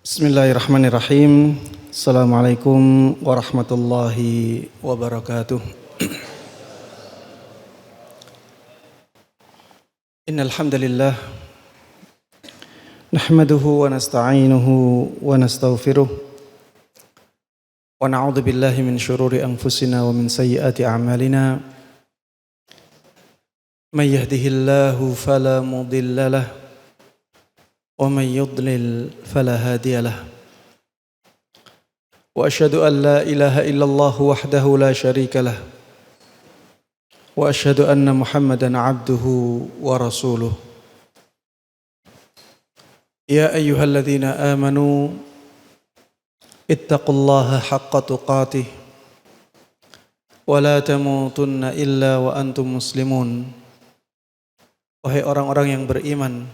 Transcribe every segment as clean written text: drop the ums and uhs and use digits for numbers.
Bismillahirrahmanirrahim. Assalamualaikum warahmatullahi wabarakatuh. Innal hamdalillah nahmaduhu wa nasta'inuhu wa nastaghfiruh wa na'udzu billahi min shururi anfusina wa min sayyiati a'malina. May yahdihillahu fala mudilla lahu ومن يضلل فلا هادي له وأشهد أن لا إله إلا الله وحده لا شريك له وأشهد أن محمدا عبده ورسوله يا أيها الذين آمنوا اتقوا الله حق تقاته ولا تموتن إلا وأنتم مسلمون. Wahai orang-orang yang beriman,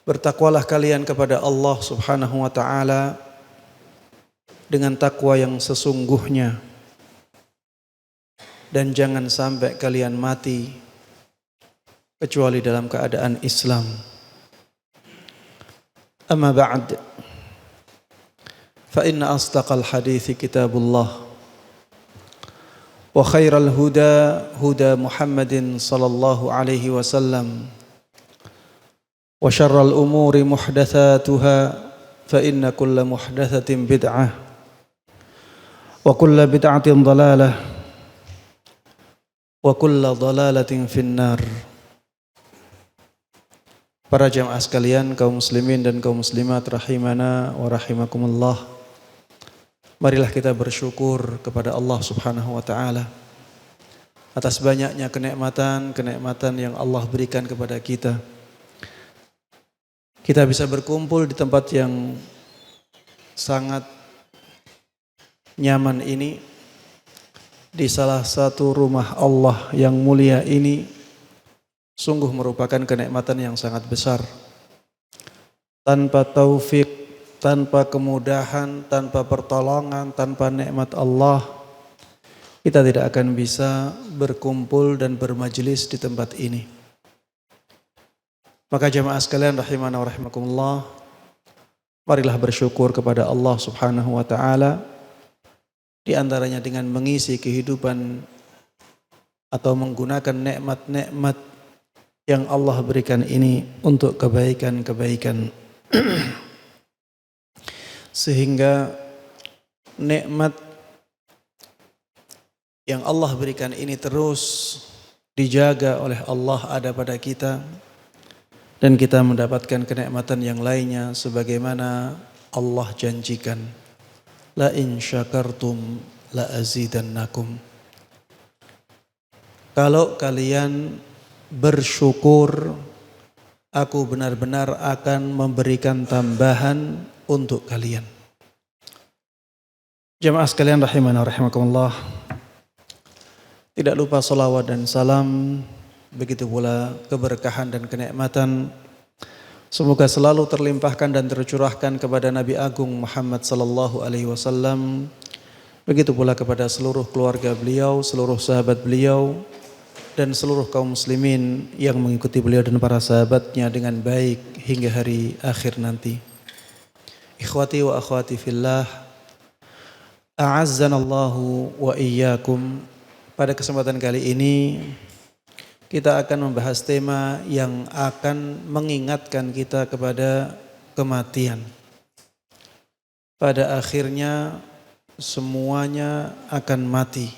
bertakwalah kalian kepada Allah Subhanahu wa ta'ala dengan takwa yang sesungguhnya, dan jangan sampai kalian mati kecuali dalam keadaan Islam. Amma ba'd, fa inna asdaqal hadithi kitabullah wa khairal huda huda Muhammadin sallallahu alaihi wasallam wa syarral umuri muhdatsatuha fa inna kulla muhdatsatin bid'ah wa kulla bid'atin dhalalah wa kulla dhalalatin finnar. Para jamaah sekalian, kaum muslimin dan kaum muslimat rahimana wa rahimakumullah, marilah kita bersyukur kepada Allah Subhanahu wa ta'ala atas banyaknya kenikmatan yang Allah berikan kepada kita. Kita bisa berkumpul di tempat yang sangat nyaman ini, di salah satu rumah Allah yang mulia ini, sungguh merupakan kenikmatan yang sangat besar. Tanpa taufik, tanpa kemudahan, tanpa pertolongan, tanpa nikmat Allah, kita tidak akan bisa berkumpul dan bermajelis di tempat ini. Maka jamaah sekalian rahimana wa rahimakumullah, marilah bersyukur kepada Allah Subhanahu wa ta'ala, di antaranya dengan mengisi kehidupan atau menggunakan nikmat-nikmat yang Allah berikan ini untuk kebaikan-kebaikan. Sehingga nikmat yang Allah berikan ini terus dijaga oleh Allah ada pada kita, dan kita mendapatkan kenikmatan yang lainnya sebagaimana Allah janjikan, la in syakartum la azidannakum. Kalau kalian bersyukur, aku benar-benar akan memberikan tambahan untuk kalian. Jamaah sekalian rahimana rahimakumullah, tidak lupa salawat dan salam, begitu pula keberkahan dan kenikmatan, semoga selalu terlimpahkan dan tercurahkan kepada Nabi Agung Muhammad sallallahu alaihi wasallam, begitu pula kepada seluruh keluarga beliau, seluruh sahabat beliau, dan seluruh kaum muslimin yang mengikuti beliau dan para sahabatnya dengan baik hingga hari akhir nanti. Ikhwati wa akhwati fillah, a'azzanallahu wa iyyakum. Pada kesempatan kali ini kita akan membahas tema yang akan mengingatkan kita kepada kematian. Pada akhirnya semuanya akan mati.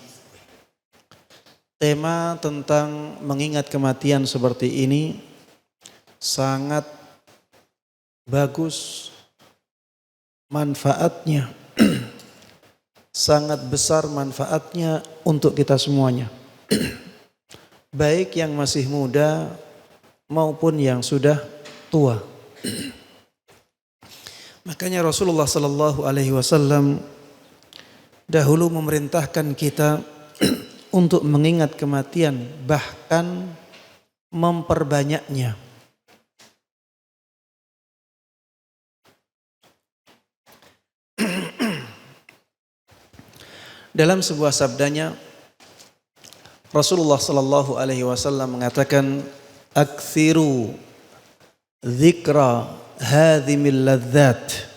Tema tentang mengingat kematian seperti ini sangat bagus manfaatnya. Sangat besar manfaatnya untuk kita semuanya. Baik yang masih muda maupun yang sudah tua. Makanya Rasulullah sallallahu alaihi wasallam dahulu memerintahkan kita untuk mengingat kematian, bahkan memperbanyaknya. Dalam sebuah sabdanya, Rasulullah sallallahu alaihi wasallam mengatakan, "Aktsiru dzikra hadhimil ladzat.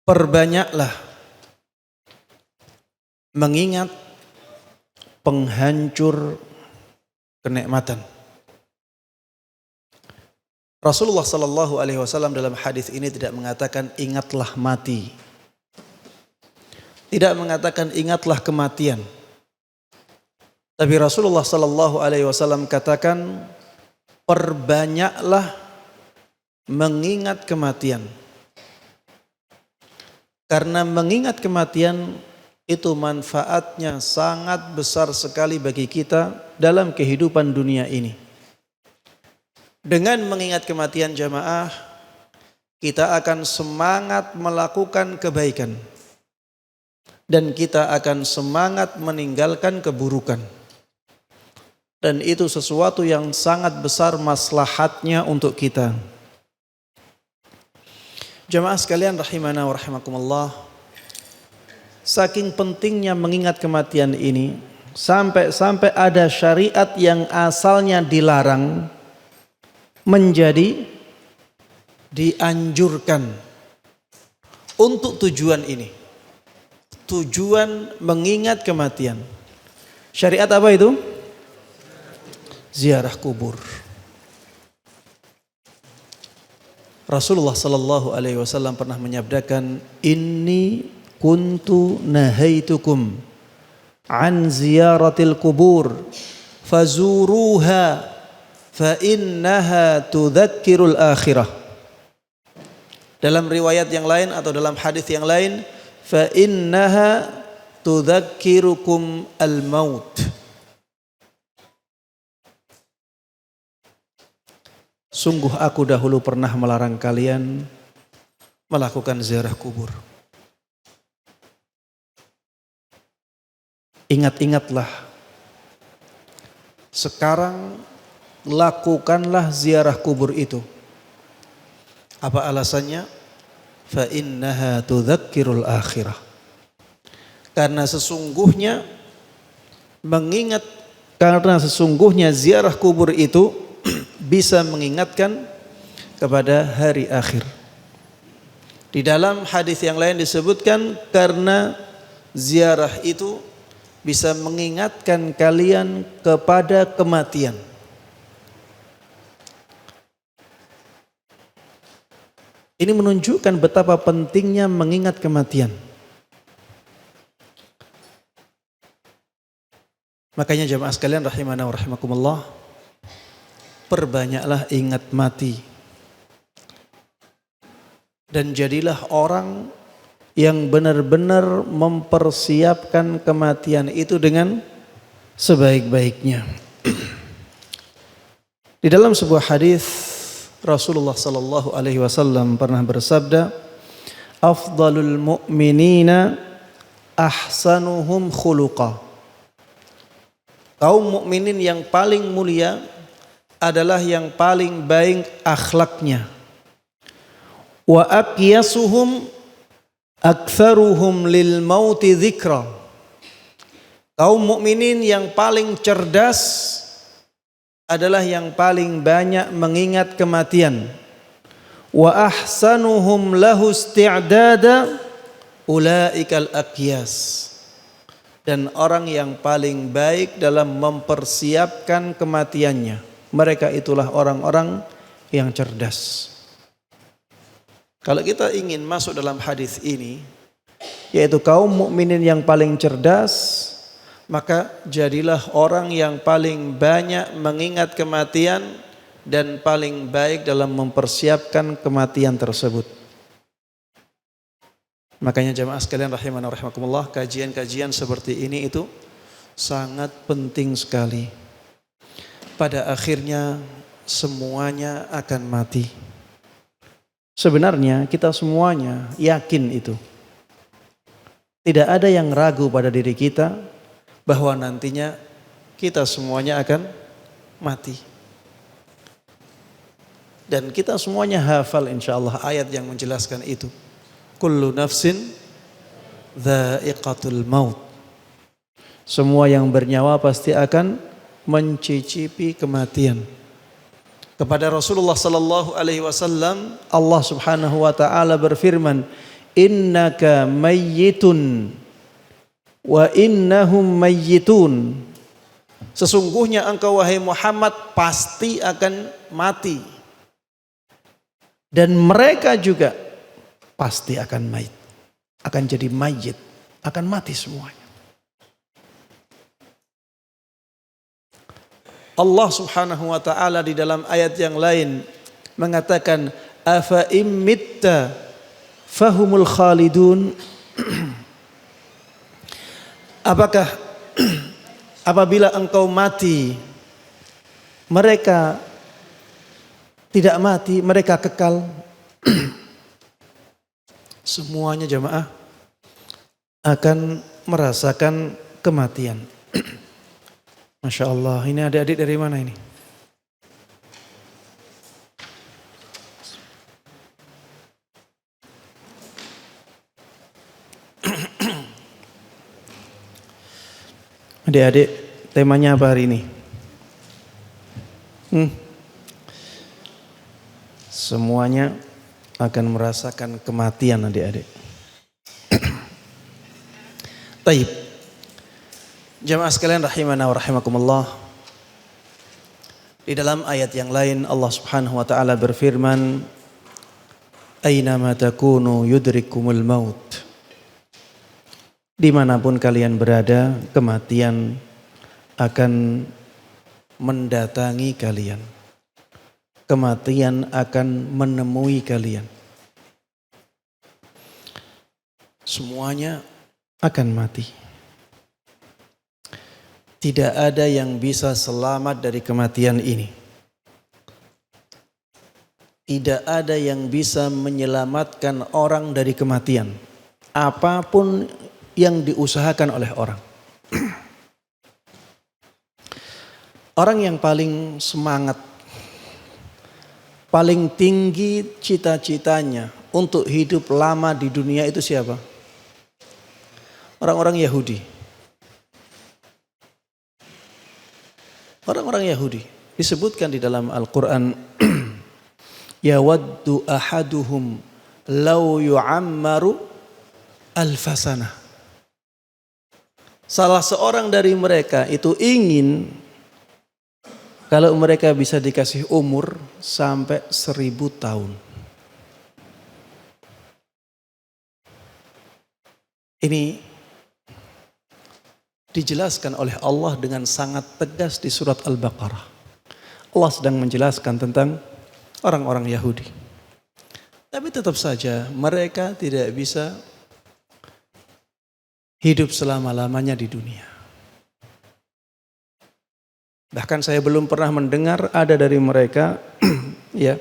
Perbanyaklah mengingat penghancur kenikmatan. Rasulullah sallallahu alaihi wasallam dalam hadis ini tidak mengatakan ingatlah mati. Tidak mengatakan ingatlah kematian. Tapi Rasulullah sallallahu alaihi wasallam katakan perbanyaklah mengingat kematian. Karena mengingat kematian itu manfaatnya sangat besar sekali bagi kita dalam kehidupan dunia ini. Dengan mengingat kematian jamaah, kita akan semangat melakukan kebaikan. Dan kita akan semangat meninggalkan keburukan. Dan itu sesuatu yang sangat besar maslahatnya untuk kita. Jamaah sekalian rahimana wa rahimakumullah. Saking pentingnya mengingat kematian ini, sampai ada syariat yang asalnya dilarang menjadi dianjurkan untuk tujuan ini. Tujuan mengingat kematian. Syariat apa itu? Ziarah kubur. Rasulullah sallallahu alaihi wasallam pernah menyabdakan, "Inni kuntu nahaitukum an ziyaratil kubur fazuruha fa innaha tudzakkirul akhirah." Dalam riwayat yang lain atau dalam hadis yang lain, fa innaha tudzakkirukum al-maut. Sungguh aku dahulu pernah melarang kalian melakukan ziarah kubur. Ingat-ingatlah. Sekarang lakukanlah ziarah kubur itu. Apa alasannya? Fa innaha tudzakkirul akhirah. Karena sesungguhnya ziarah kubur itu bisa mengingatkan kepada hari akhir. Di dalam hadis yang lain disebutkan karena ziarah itu bisa mengingatkan kalian kepada kematian. Ini menunjukkan betapa pentingnya mengingat kematian. Makanya jamaah sekalian rahimana wa rahimakumullah, perbanyaklah ingat mati. Dan jadilah orang yang benar-benar mempersiapkan kematian itu dengan sebaik-baiknya. Di dalam sebuah hadis Rasulullah sallallahu alaihi wasallam pernah bersabda, "Afdalul mu'minina ahsanuhum khuluqa." Kaum mukminin yang paling mulia adalah yang paling baik akhlaknya. Wa aqyasuhum aktsaruhum lil mauti dzikra. Kaum mukminin yang paling cerdas adalah yang paling banyak mengingat kematian. Wa ahsanuhum lahu isti'dada ulaikal aqyas. Dan orang yang paling baik dalam mempersiapkan kematiannya, mereka itulah orang-orang yang cerdas. Kalau kita ingin masuk dalam hadis ini, yaitu kaum mukminin yang paling cerdas, maka jadilah orang yang paling banyak mengingat kematian dan paling baik dalam mempersiapkan kematian tersebut. Makanya jamaah sekalian rahimana wa rahimakumullah, kajian-kajian seperti ini itu sangat penting sekali. Pada akhirnya semuanya akan mati. Sebenarnya kita semuanya yakin itu. Tidak ada yang ragu pada diri kita bahwa nantinya kita semuanya akan mati. Dan kita semuanya hafal insyaallah ayat yang menjelaskan itu. Kullu nafsin dha'iqatul maut. Semua yang bernyawa pasti akan mencicipi kematian. Kepada Rasulullah sallallahu alaihi wasallam Allah Subhanahu wa taala berfirman, "Innaka mayyitun wa innahum mayyitun." Sesungguhnya engkau wahai Muhammad pasti akan mati. Dan mereka juga pasti akan mayit. Akan jadi mayit, akan mati semuanya. Allah Subhanahu wa taala di dalam ayat yang lain mengatakan, afa immitta fahumul khalidun. Apakah apabila engkau mati mereka tidak mati, mereka kekal? Semuanya jamaah akan merasakan kematian. Masya Allah, ini adik-adik dari mana ini? Adik-adik, temanya apa hari ini? Semuanya akan merasakan kematian adik-adik. Taib. Jamaah sekalian rahimana wa rahimakumullah. Di dalam ayat yang lain Allah Subhanahu wa taala berfirman, "Ainama takunu yudrikumul maut." Dimanapun kalian berada, kematian akan mendatangi kalian. Kematian akan menemui kalian. Semuanya akan mati. Tidak ada yang bisa selamat dari kematian ini. Tidak ada yang bisa menyelamatkan orang dari kematian. Apapun yang diusahakan oleh orang. Orang yang paling semangat, paling tinggi cita-citanya untuk hidup lama di dunia itu siapa? Orang-orang Yahudi. Orang-orang Yahudi disebutkan di dalam Al-Quran, yawaddu ahaduhum law yu'ammaru alfasana. Salah seorang dari mereka itu ingin kalau mereka bisa dikasih umur sampai 1000 tahun. Ini dijelaskan oleh Allah dengan sangat tegas di surat Al-Baqarah. Allah sedang menjelaskan tentang orang-orang Yahudi. Tapi tetap saja mereka tidak bisa hidup selama-lamanya di dunia. Bahkan saya belum pernah mendengar ada dari mereka ya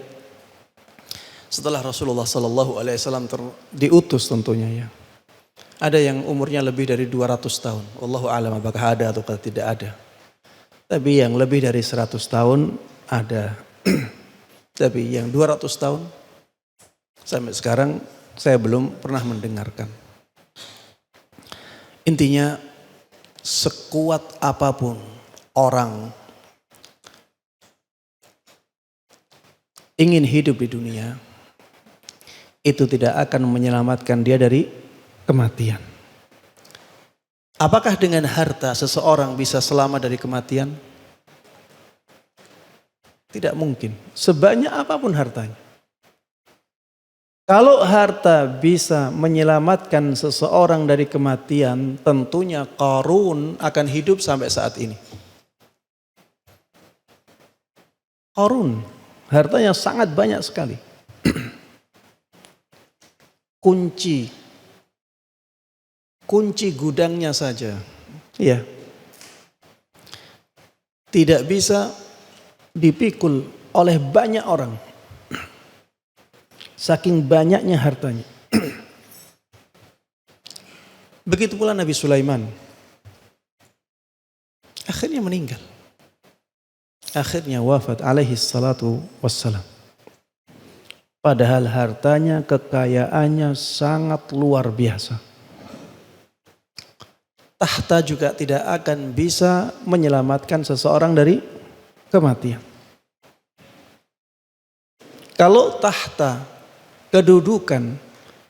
setelah Rasulullah SAW diutus tentunya ya. Ada yang umurnya lebih dari 200 tahun. Wallahu a'lam apakah ada atau tidak ada. Tapi yang lebih dari 100 tahun ada. Tapi yang 200 tahun sampai sekarang saya belum pernah mendengarkan. Intinya sekuat apapun orang ingin hidup di dunia, itu tidak akan menyelamatkan dia dari kematian. Apakah dengan harta seseorang bisa selamat dari kematian? Tidak mungkin. Sebanyak apapun hartanya. Kalau harta bisa menyelamatkan seseorang dari kematian, tentunya Qarun akan hidup sampai saat ini. Qarun, hartanya sangat banyak sekali. Kunci gudangnya saja, ya, tidak bisa dipikul oleh banyak orang. Saking banyaknya hartanya. Begitu pula Nabi Sulaiman. Akhirnya meninggal. Akhirnya wafat alaihi salatu wassalam. Padahal hartanya, kekayaannya sangat luar biasa. Tahta juga tidak akan bisa menyelamatkan seseorang dari kematian. Kalau tahta, kedudukan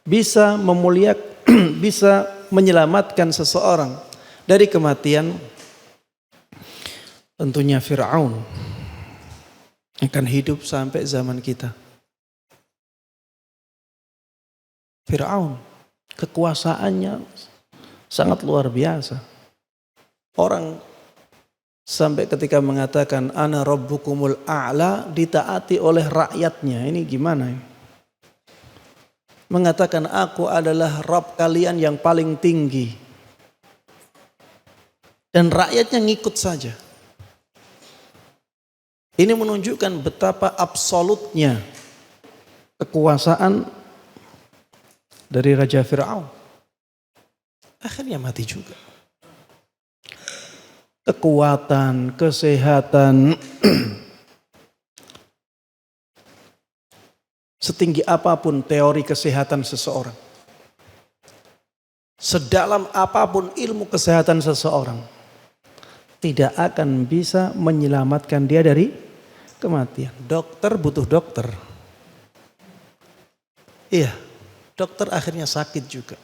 bisa memuliakan, bisa menyelamatkan seseorang dari kematian, tentunya Fir'aun akan hidup sampai zaman kita. Fir'aun, kekuasaannya sangat luar biasa. Orang sampai ketika mengatakan ana rabbukumul a'la ditaati oleh rakyatnya. Ini gimana ini? Mengatakan aku adalah Rabb kalian yang paling tinggi. Dan rakyatnya ngikut saja. Ini menunjukkan betapa absolutnya kekuasaan dari Raja Fir'aun. Akhirnya mati juga. Kekuatan, kesehatan, setinggi apapun teori kesehatan seseorang, sedalam apapun ilmu kesehatan seseorang, tidak akan bisa menyelamatkan dia dari kematian. Dokter butuh dokter. Iya, dokter akhirnya sakit juga.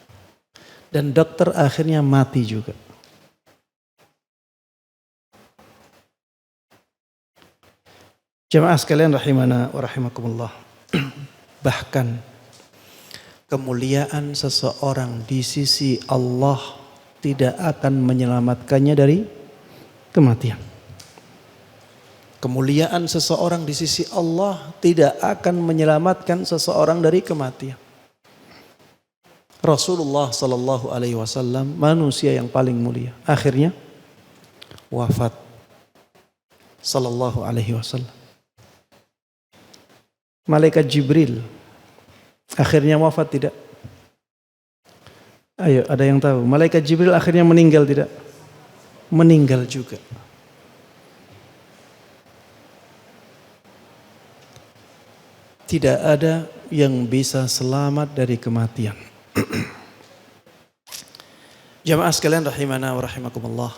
Dan dokter akhirnya mati juga. Jemaah sekalian rahimana wa rahimakumullah. Bahkan kemuliaan seseorang di sisi Allah tidak akan menyelamatkannya dari kematian. Kemuliaan seseorang di sisi Allah tidak akan menyelamatkan seseorang dari kematian. Rasulullah sallallahu alaihi wasallam manusia yang paling mulia, akhirnya wafat sallallahu alaihi wasallam. Malaikat Jibril akhirnya wafat tidak? Ayo, ada yang tahu? Malaikat Jibril akhirnya meninggal tidak? Meninggal juga. Tidak ada yang bisa selamat dari kematian. Jamaah sekalian rahimana wa rahimakumullah.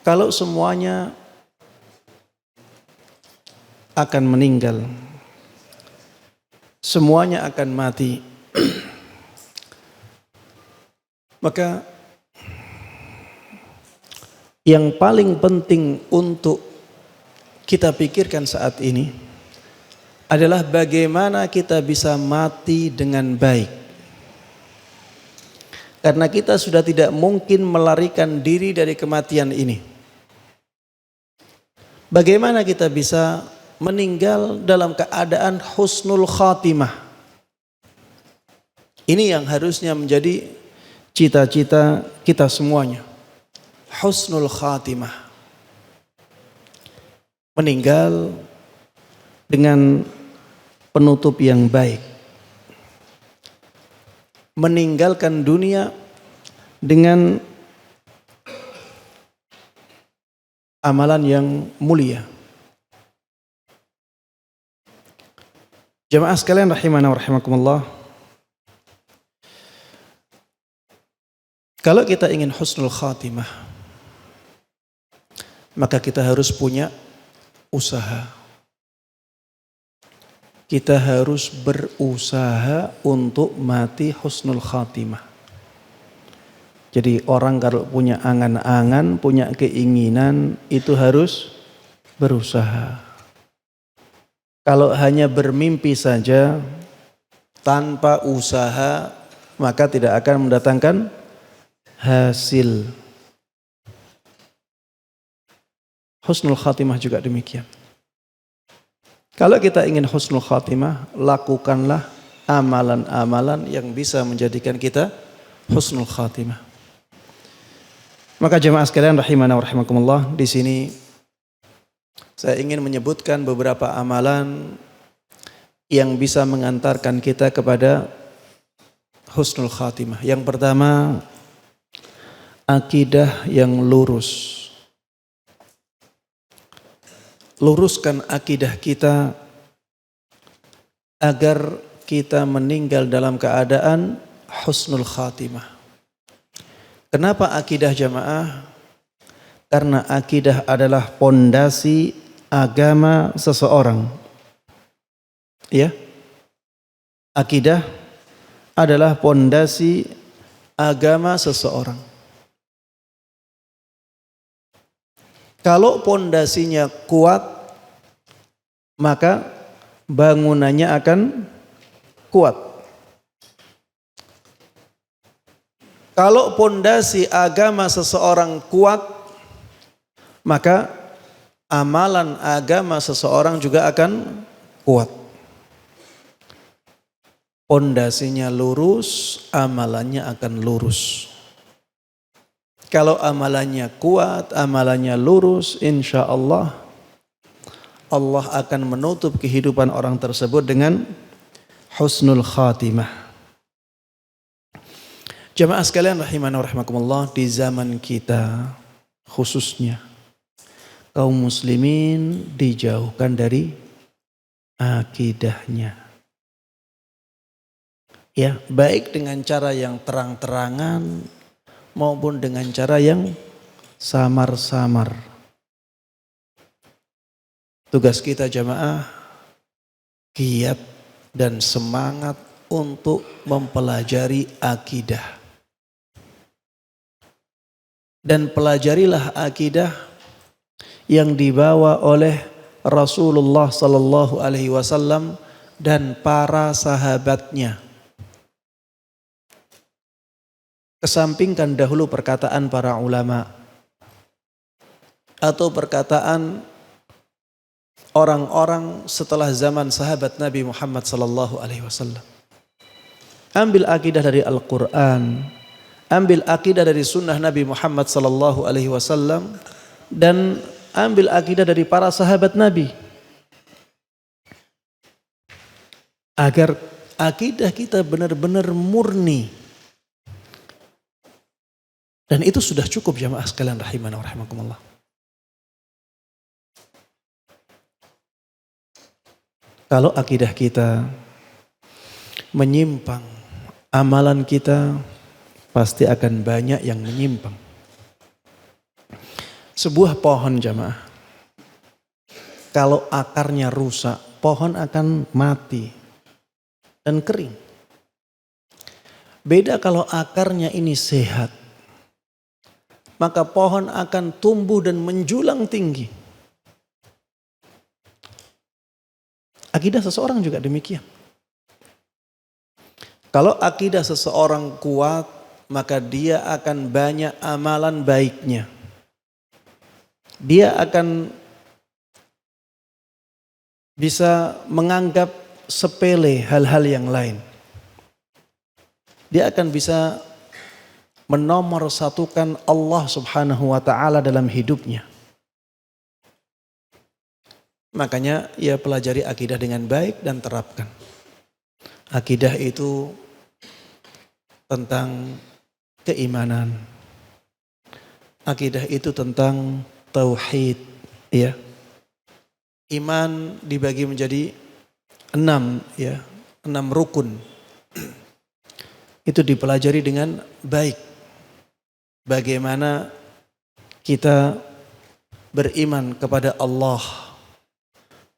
Kalau semuanya akan meninggal, semuanya akan mati, maka yang paling penting untuk kita pikirkan saat ini adalah bagaimana kita bisa mati dengan baik. Karena kita sudah tidak mungkin melarikan diri dari kematian ini. Bagaimana kita bisa meninggal dalam keadaan husnul khatimah? Ini yang harusnya menjadi cita-cita kita semuanya. Husnul khatimah. Meninggal dengan penutup yang baik. Meninggalkan dunia dengan amalan yang mulia. Jamaah sekalian rahimana wa rahimakumullah. Kalau kita ingin husnul khatimah, maka kita harus punya usaha. Kita harus berusaha untuk mati husnul khatimah. Jadi orang kalau punya angan-angan, punya keinginan, itu harus berusaha. Kalau hanya bermimpi saja tanpa usaha, maka tidak akan mendatangkan hasil. Husnul khatimah juga demikian. Kalau kita ingin husnul khatimah, lakukanlah amalan-amalan yang bisa menjadikan kita husnul khatimah. Maka jemaah sekalian rahimana wa rahimakumullah, di sini saya ingin menyebutkan beberapa amalan yang bisa mengantarkan kita kepada husnul khatimah. Yang pertama, akidah yang lurus. Luruskan akidah kita agar kita meninggal dalam keadaan husnul khatimah. Kenapa akidah jamaah? Karena akidah adalah pondasi agama seseorang. Ya. Akidah adalah pondasi agama seseorang. Kalau pondasinya kuat, maka bangunannya akan kuat. Kalau pondasi agama seseorang kuat, maka amalan agama seseorang juga akan kuat. Pondasinya lurus, amalannya akan lurus. Kalau amalannya kuat, amalannya lurus, insya Allah akan menutup kehidupan orang tersebut dengan husnul khatimah. Jamaah sekalian rahimani wa rahimakumullah, di zaman kita khususnya kaum muslimin dijauhkan dari akidahnya. Ya, baik dengan cara yang terang-terangan maupun dengan cara yang samar-samar. Tugas kita jamaah giat dan semangat untuk mempelajari akidah. Dan pelajarilah akidah yang dibawa oleh Rasulullah sallallahu alaihi wasallam dan para sahabatnya. Kesampingkan dahulu perkataan para ulama atau perkataan orang-orang setelah zaman sahabat Nabi Muhammad sallallahu alaihi wasallam. Ambil akidah dari Al-Qur'an, ambil akidah dari sunnah Nabi Muhammad sallallahu alaihi wasallam, dan ambil akidah dari para sahabat Nabi. Agar akidah kita benar-benar murni. Dan itu sudah cukup jamaah sekalian rahimana wa rahimakumullah. Kalau akidah kita menyimpang, amalan kita pasti akan banyak yang menyimpang. Sebuah pohon jamaah, kalau akarnya rusak, pohon akan mati dan kering. Beda kalau akarnya ini sehat, maka pohon akan tumbuh dan menjulang tinggi. Akidah seseorang juga demikian. Kalau akidah seseorang kuat, maka dia akan banyak amalan baiknya. Dia akan bisa menganggap sepele hal-hal yang lain. Dia akan bisa menomorsatukan Allah subhanahu wa ta'ala dalam hidupnya. Makanya ia pelajari akidah dengan baik dan terapkan. Akidah itu tentang keimanan. Akidah itu tentang tauhid, ya. Iman dibagi menjadi 6 rukun. Itu dipelajari dengan baik. Bagaimana kita beriman kepada Allah,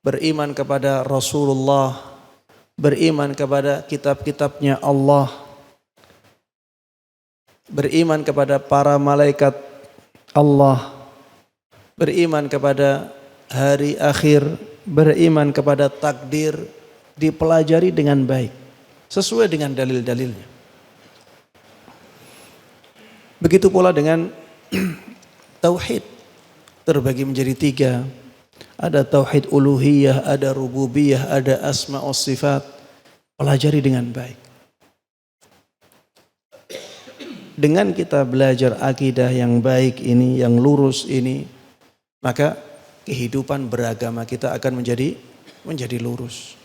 beriman kepada Rasulullah, beriman kepada kitab-kitabnya Allah, beriman kepada para malaikat Allah, beriman kepada hari akhir, beriman kepada takdir, dipelajari dengan baik sesuai dengan dalil-dalilnya. Begitu pula dengan tauhid, terbagi menjadi 3. Ada tauhid uluhiyah, ada rububiyah, ada asma wa sifat. Pelajari dengan baik. Dengan kita belajar akidah yang baik ini, yang lurus ini, maka kehidupan beragama kita akan menjadi lurus.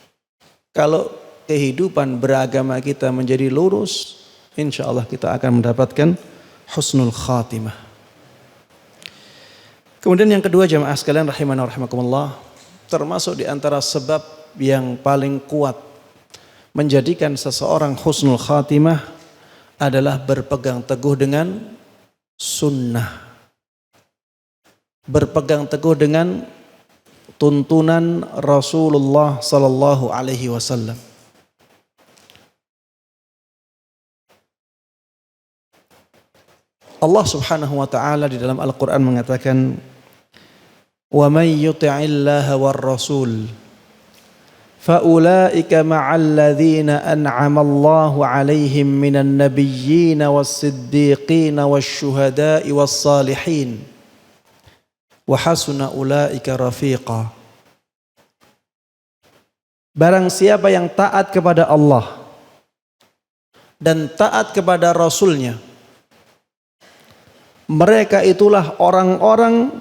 Kalau kehidupan beragama kita menjadi lurus, insya Allah kita akan mendapatkan husnul khatimah. Kemudian yang kedua jamaah sekalian rahimana wa rahimakumullah, termasuk di antara sebab yang paling kuat menjadikan seseorang husnul khatimah adalah berpegang teguh dengan sunnah. Berpegang teguh dengan tuntunan Rasulullah sallallahu alaihi wasallam. Allah Subhanahu wa taala di dalam Al-Qur'an mengatakan, "Wa may yuti'illaha war rasul faulaika ma'al ladzina an'ama Allahu 'alaihim minan nabiyyin was-siddiqin wasyuhada'i was-salihin wa hasuna ulaika rafiqa." Barang siapa yang taat kepada Allah dan taat kepada Rasulnya, mereka itulah orang-orang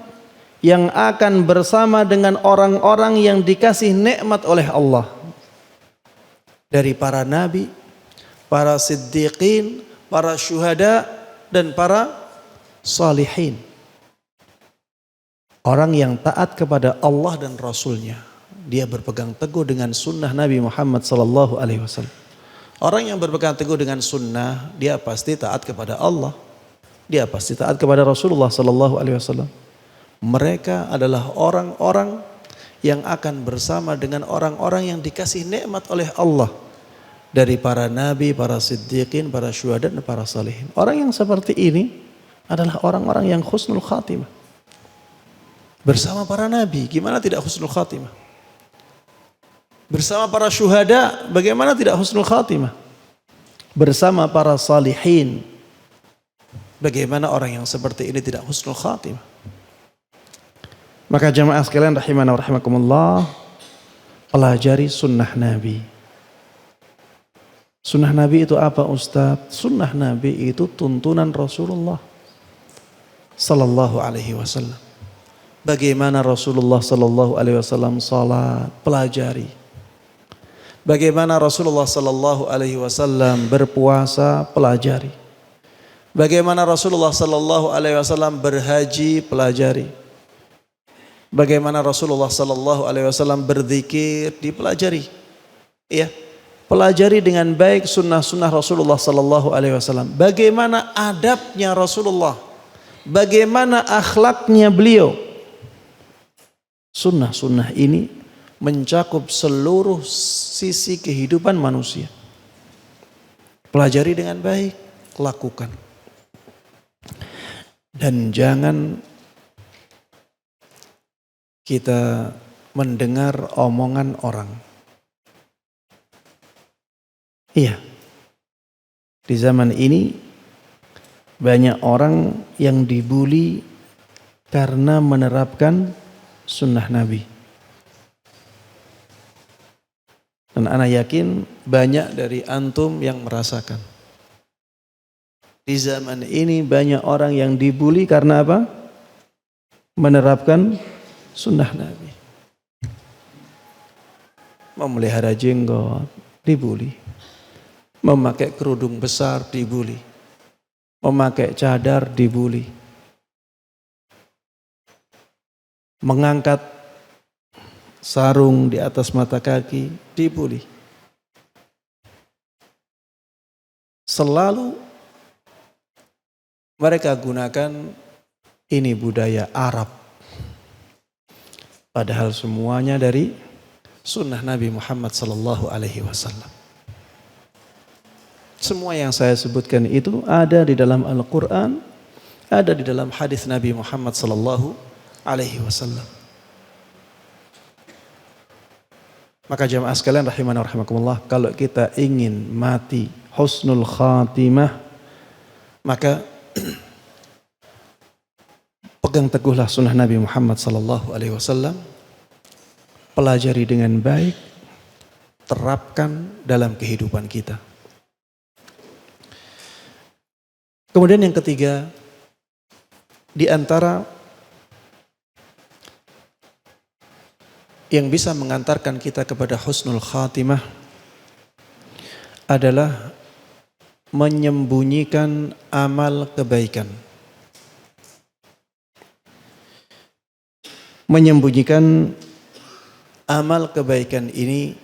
yang akan bersama dengan orang-orang yang dikasih nikmat oleh Allah. Dari para nabi, para siddiqin, para syuhada, dan para salihin. Orang yang taat kepada Allah dan Rasulnya, dia berpegang teguh dengan sunnah Nabi Muhammad sallallahu alaihi wasallam. Orang yang berpegang teguh dengan sunnah, dia pasti taat kepada Allah. Dia pasti taat kepada Rasulullah sallallahu alaihi wasallam. Mereka adalah orang-orang yang akan bersama dengan orang-orang yang dikasih nikmat oleh Allah dari para nabi, para siddiqin, para syuhada dan para salihin. Orang yang seperti ini adalah orang-orang yang husnul khatimah. Bersama para nabi, gimana tidak husnul khatimah? Bersama para syuhada, bagaimana tidak husnul khatimah? Bersama para salihin, bagaimana orang yang seperti ini tidak husnul khatimah? Maka jamaah sekalian rahimana wa rahimakumullah, pelajari sunnah Nabi. Sunnah Nabi itu apa Ustaz? Sunnah Nabi itu tuntunan Rasulullah sallallahu alaihi wasallam. Bagaimana Rasulullah sallallahu alaihi wasallam salat, pelajari. Bagaimana Rasulullah sallallahu alaihi wasallam berpuasa, pelajari. Bagaimana Rasulullah sallallahu alaihi wasallam berhaji, pelajari. Bagaimana Rasulullah sallallahu alaihi wasallam berzikir, dipelajari. Ya, pelajari dengan baik sunnah-sunnah Rasulullah sallallahu alaihi wasallam. Bagaimana adabnya Rasulullah? Bagaimana akhlaknya beliau? Sunnah-sunnah ini mencakup seluruh sisi kehidupan manusia. Pelajari dengan baik, lakukan. Dan jangan kita mendengar omongan orang. Iya, di zaman ini banyak orang yang dibully karena menerapkan sunnah Nabi. Dan ana yakin banyak dari antum yang merasakan. Di zaman ini banyak orang yang dibully karena apa? Menerapkan sunnah Nabi. Memelihara jenggot, dibully. Memakai kerudung besar, dibully. Memakai cadar, dibully. Mengangkat sarung di atas mata kaki, dibully. Selalu mereka gunakan ini budaya Arab. Padahal semuanya dari sunnah Nabi Muhammad sallallahu alaihi wasallam. Semua yang saya sebutkan itu ada di dalam Al-Quran, ada di dalam hadis Nabi Muhammad sallallahu alaihi wasallam. Maka jamaah sekalian rahimana rahimakumullah, kalau kita ingin mati husnul khatimah, maka pegang teguhlah sunnah Nabi Muhammad sallallahu alaihi wasallam, pelajari dengan baik, terapkan dalam kehidupan kita. Kemudian yang ketiga, di antara yang bisa mengantarkan kita kepada husnul khatimah adalah menyembunyikan amal kebaikan. Menyembunyikan amal kebaikan ini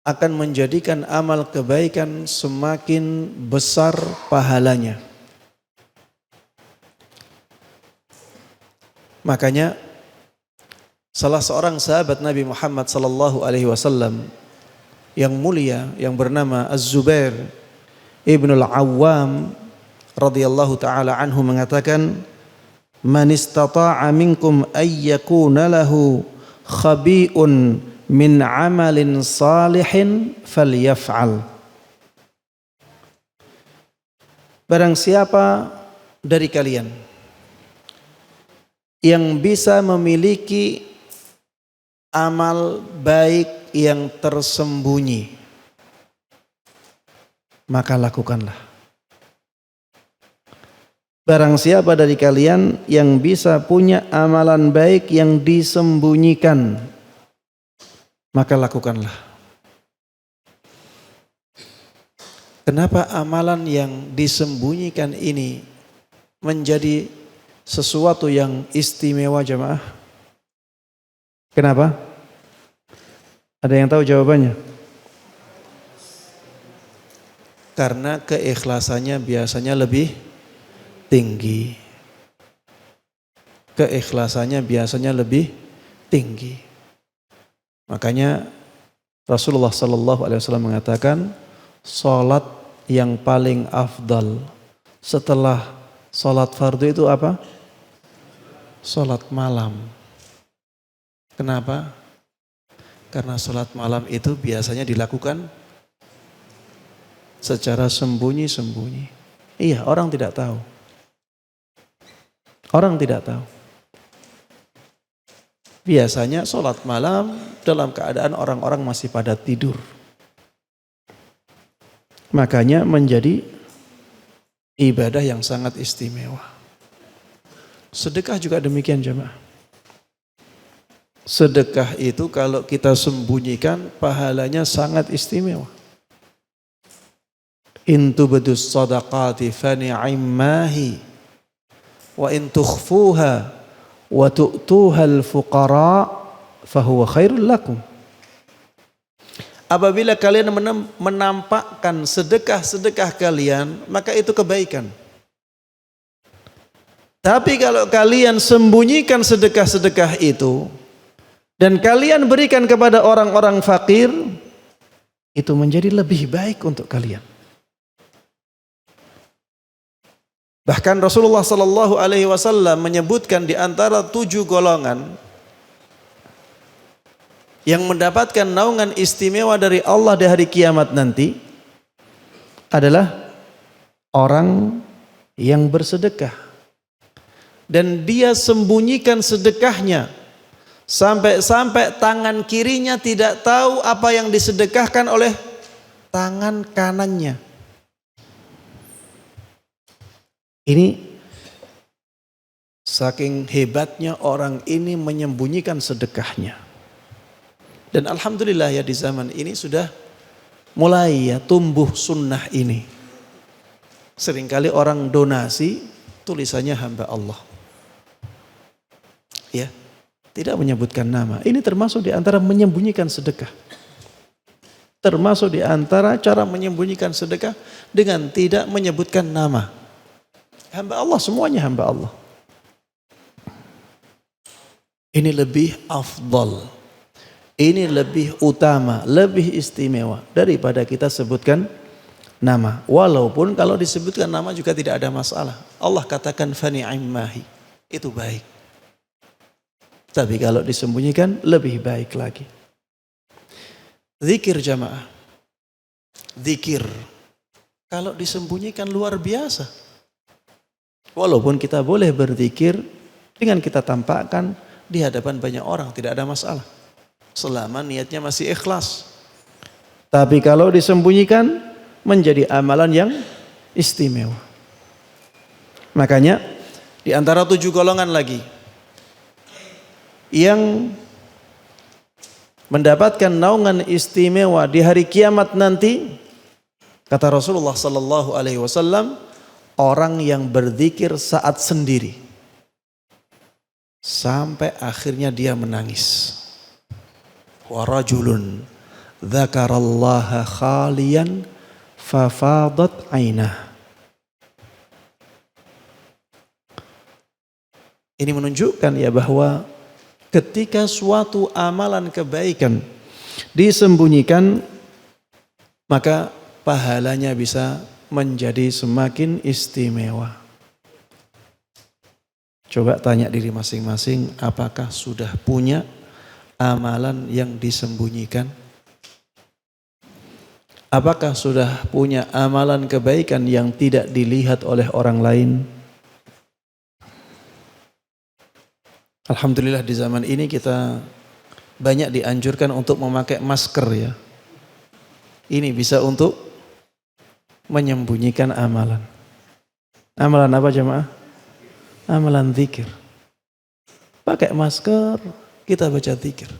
akan menjadikan amal kebaikan semakin besar pahalanya. Makanya salah seorang sahabat Nabi Muhammad sallallahu alaihi wasallam yang mulia yang bernama Az-Zubair Ibnul Awwam radhiyallahu taala anhu mengatakan, "Man istata'a minkum ay yakuna lahu khabi'un min 'amalin salihin falyaf'al." Barang siapa dari kalian yang bisa memiliki amal baik yang tersembunyi, maka lakukanlah. Barang siapa dari kalian yang bisa punya amalan baik yang disembunyikan, maka lakukanlah. Kenapa amalan yang disembunyikan ini menjadi sesuatu yang istimewa jemaah? Kenapa? Ada yang tahu jawabannya? Karena keikhlasannya biasanya lebih tinggi. Keikhlasannya biasanya lebih tinggi. Makanya Rasulullah sallallahu alaihi wasallam mengatakan, salat yang paling afdal setelah salat fardu itu apa? Salat malam. Kenapa? Karena salat malam itu biasanya dilakukan secara sembunyi-sembunyi. Iya, orang tidak tahu. Orang tidak tahu. Biasanya salat malam dalam keadaan orang-orang masih pada tidur. Makanya menjadi ibadah yang sangat istimewa. Sedekah juga demikian jemaah. Sedekah itu kalau kita sembunyikan pahalanya sangat istimewa. In tubdus sadaqati fa ni'ammahi wa in tukhfuha wa tu'tuha al-fuqara fa huwa khairul lakum. Apabila kalian menampakkan sedekah-sedekah kalian, maka itu kebaikan. Tapi kalau kalian sembunyikan sedekah-sedekah itu dan kalian berikan kepada orang-orang fakir, itu menjadi lebih baik untuk kalian. Bahkan Rasulullah sallallahu alaihi wasallam menyebutkan di antara 7 golongan yang mendapatkan naungan istimewa dari Allah di hari kiamat nanti adalah orang yang bersedekah dan dia sembunyikan sedekahnya sampai-sampai tangan kirinya tidak tahu apa yang disedekahkan oleh tangan kanannya. Ini saking hebatnya orang ini menyembunyikan sedekahnya. Dan alhamdulillah ya di zaman ini sudah mulai ya tumbuh sunnah ini. Seringkali orang donasi tulisannya hamba Allah. Ya, tidak menyebutkan nama. Ini termasuk di antara menyembunyikan sedekah. Termasuk di antara cara menyembunyikan sedekah dengan tidak menyebutkan nama. Hamba Allah, semuanya hamba Allah. Ini lebih afdal. Ini lebih utama, lebih istimewa daripada kita sebutkan nama. Walaupun kalau disebutkan nama juga tidak ada masalah. Allah katakan fani'immahi. Itu baik. Tapi kalau disembunyikan lebih baik lagi. Zikir jamaah. Zikir. Kalau disembunyikan luar biasa. Walaupun kita boleh berzikir dengan kita tampakkan di hadapan banyak orang, tidak ada masalah. Selama niatnya masih ikhlas. Tapi kalau disembunyikan menjadi amalan yang istimewa. Makanya di antara 7 golongan lagi yang mendapatkan naungan istimewa di hari kiamat nanti, kata Rasulullah sallallahu alaihi wasallam, orang yang berzikir saat sendiri sampai akhirnya dia menangis. Wa rajulun dzakarallaha khaliyan fafadat ainah. Ini menunjukkan ya bahwa ketika suatu amalan kebaikan disembunyikan, maka pahalanya bisa menjadi semakin istimewa. Coba tanya diri masing-masing, apakah sudah punya amalan yang disembunyikan? Apakah sudah punya amalan kebaikan yang tidak dilihat oleh orang lain? Alhamdulillah di zaman ini kita banyak dianjurkan untuk memakai masker ya. Ini bisa untuk menyembunyikan amalan. Amalan apa jemaah? Amalan zikir. Pakai masker, kita baca zikir.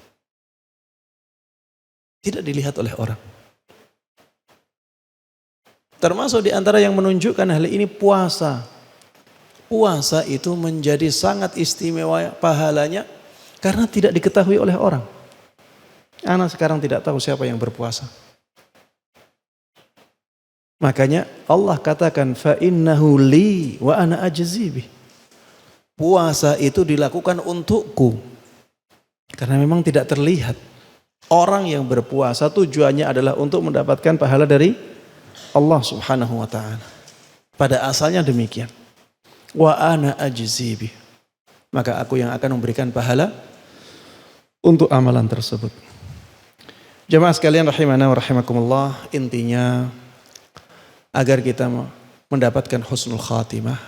Tidak dilihat oleh orang. Termasuk di antara yang menunjukkan hal ini puasa. Puasa itu menjadi sangat istimewa pahalanya karena tidak diketahui oleh orang. Ana sekarang tidak tahu siapa yang berpuasa. Makanya Allah katakan fa innahu li wa ana ajzi bih. Puasa itu dilakukan untukku. Karena memang tidak terlihat. Orang yang berpuasa tujuannya adalah untuk mendapatkan pahala dari Allah Subhanahu wa taala. Pada asalnya demikian. Wa ana ajzi bih. Maka aku yang akan memberikan pahala untuk amalan tersebut. Jemaah sekalian rahimana wa rahimakumullah, intinya agar kita mendapatkan husnul khatimah,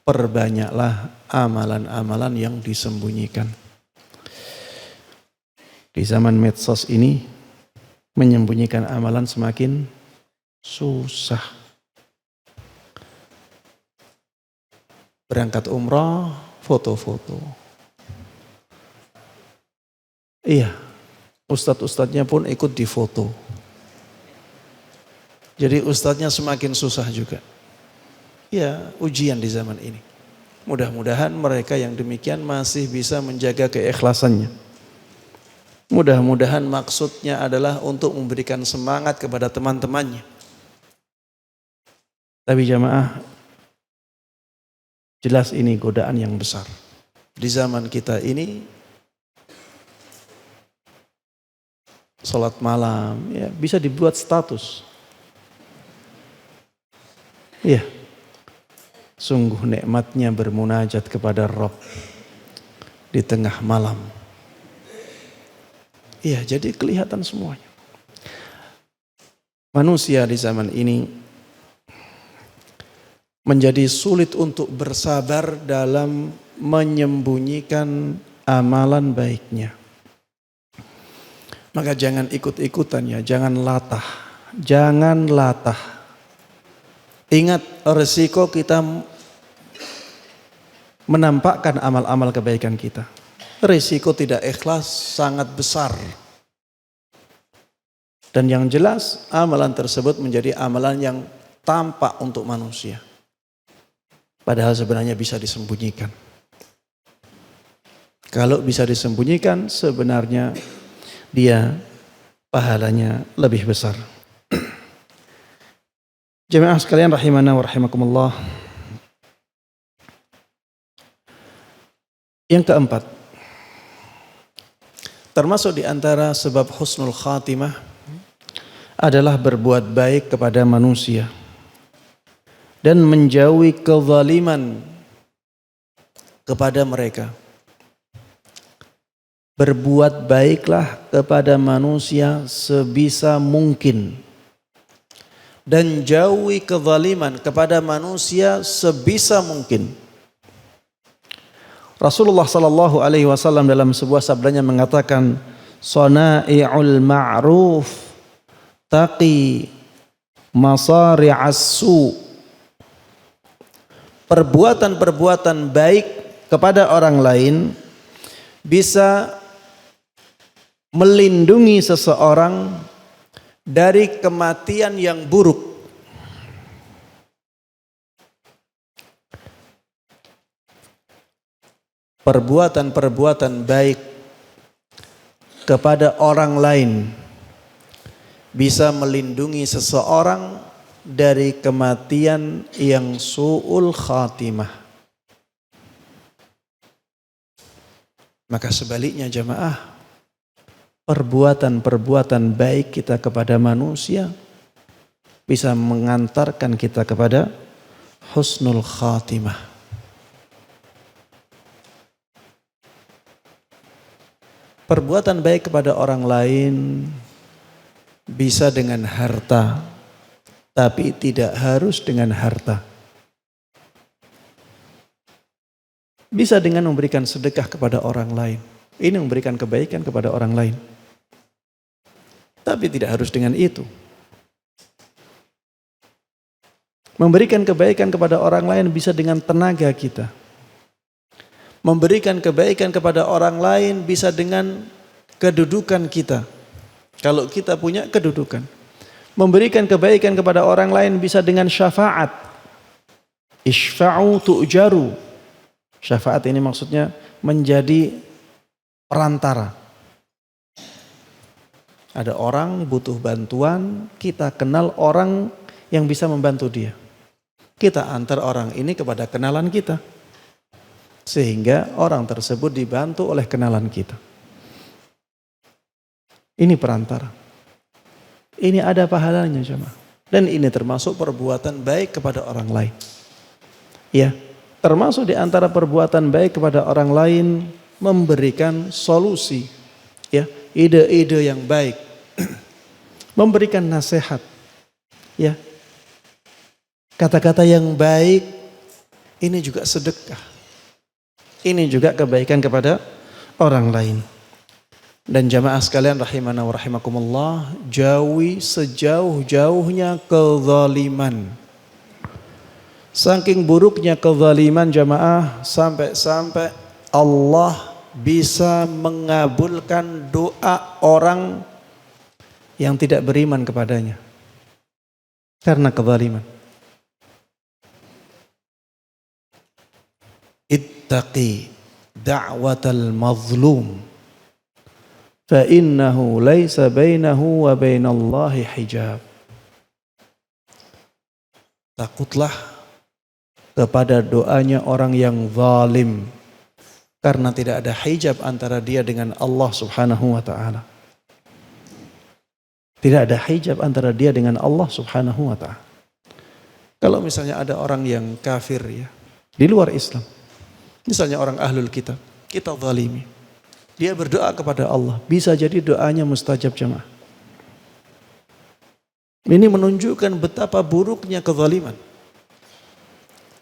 perbanyaklah amalan-amalan yang disembunyikan. Di zaman medsos ini menyembunyikan amalan semakin susah. Berangkat umrah, foto-foto. Iya, ustadz-ustadznya pun ikut difoto. Jadi ustadznya semakin susah juga. Ya, ujian di zaman ini. Mudah-mudahan mereka yang demikian masih bisa menjaga keikhlasannya. Mudah-mudahan maksudnya adalah untuk memberikan semangat kepada teman-temannya. Tapi jamaah, jelas ini godaan yang besar. Di zaman kita ini, salat malam ya, bisa dibuat status. Iya, sungguh nikmatnya bermunajat kepada Rabb di tengah malam. Iya, jadi kelihatan semuanya. Manusia di zaman ini menjadi sulit untuk bersabar dalam menyembunyikan amalan baiknya. Maka jangan ikut-ikutan ya, jangan latah. Jangan latah. Ingat resiko kita menampakkan amal-amal kebaikan kita. Resiko tidak ikhlas sangat besar. Dan yang jelas amalan tersebut menjadi amalan yang tampak untuk manusia. Padahal sebenarnya bisa disembunyikan. Kalau bisa disembunyikan sebenarnya dia pahalanya lebih besar. Jemaah sekalian rahimana wa rahimakumullah. Yang keempat, termasuk di antara sebab husnul khatimah adalah berbuat baik kepada manusia dan menjauhi kezaliman kepada mereka. Berbuat baiklah kepada manusia sebisa mungkin dan jauhi kezaliman kepada manusia sebisa mungkin. Rasulullah sallallahu alaihi wasallam dalam sebuah sabdanya mengatakan, "Sana'i'ul ma'ruf taqi masari'as su." Perbuatan-perbuatan baik kepada orang lain bisa melindungi seseorang dari kematian yang buruk. Perbuatan-perbuatan baik kepada orang lain bisa melindungi seseorang dari kematian yang su'ul khatimah. Maka sebaliknya jamaah, perbuatan-perbuatan baik kita kepada manusia bisa mengantarkan kita kepada husnul khatimah. Perbuatan baik kepada orang lain bisa dengan harta, tapi tidak harus dengan harta. Bisa dengan memberikan sedekah kepada orang lain. Ini memberikan kebaikan kepada orang lain. Tapi tidak harus dengan itu. Memberikan kebaikan kepada orang lain bisa dengan tenaga kita. Memberikan kebaikan kepada orang lain bisa dengan kedudukan kita. Kalau kita punya kedudukan. Memberikan kebaikan kepada orang lain bisa dengan syafaat. Ishfa'u tu'jaru. Syafaat ini maksudnya menjadi perantara. Ada orang butuh bantuan, kita kenal orang yang bisa membantu dia. Kita antar orang ini kepada kenalan kita. Sehingga orang tersebut dibantu oleh kenalan kita. Ini perantara. Ini ada pahalanya jemaah. Dan ini termasuk perbuatan baik kepada orang lain. Ya. Termasuk di antara perbuatan baik kepada orang lain memberikan solusi, ya, ide-ide yang baik, memberikan nasihat, ya, kata-kata yang baik. Ini juga sedekah, ini juga kebaikan kepada orang lain. Dan jamaah sekalian rahimana wa rahimakumullah, jauhi sejauh-jauhnya kezaliman. Saking buruknya kezaliman jamaah, sampai-sampai Allah bisa mengabulkan doa orang yang tidak beriman kepadanya karena kezaliman. Ittaqi da'watal mazlum fa innahu laysa bainahu wa bainallahi hijab. Takutlah kepada doanya orang yang zalim, karena tidak ada hijab antara dia dengan Allah Subhanahu wa taala. Tidak ada hijab antara dia dengan Allah Subhanahu wa taala. Kalau misalnya ada orang yang kafir, ya, di luar Islam, misalnya orang ahlul kitab, kita zalimi, dia berdoa kepada Allah, bisa jadi doanya mustajab jemaah. Ini menunjukkan betapa buruknya kezaliman.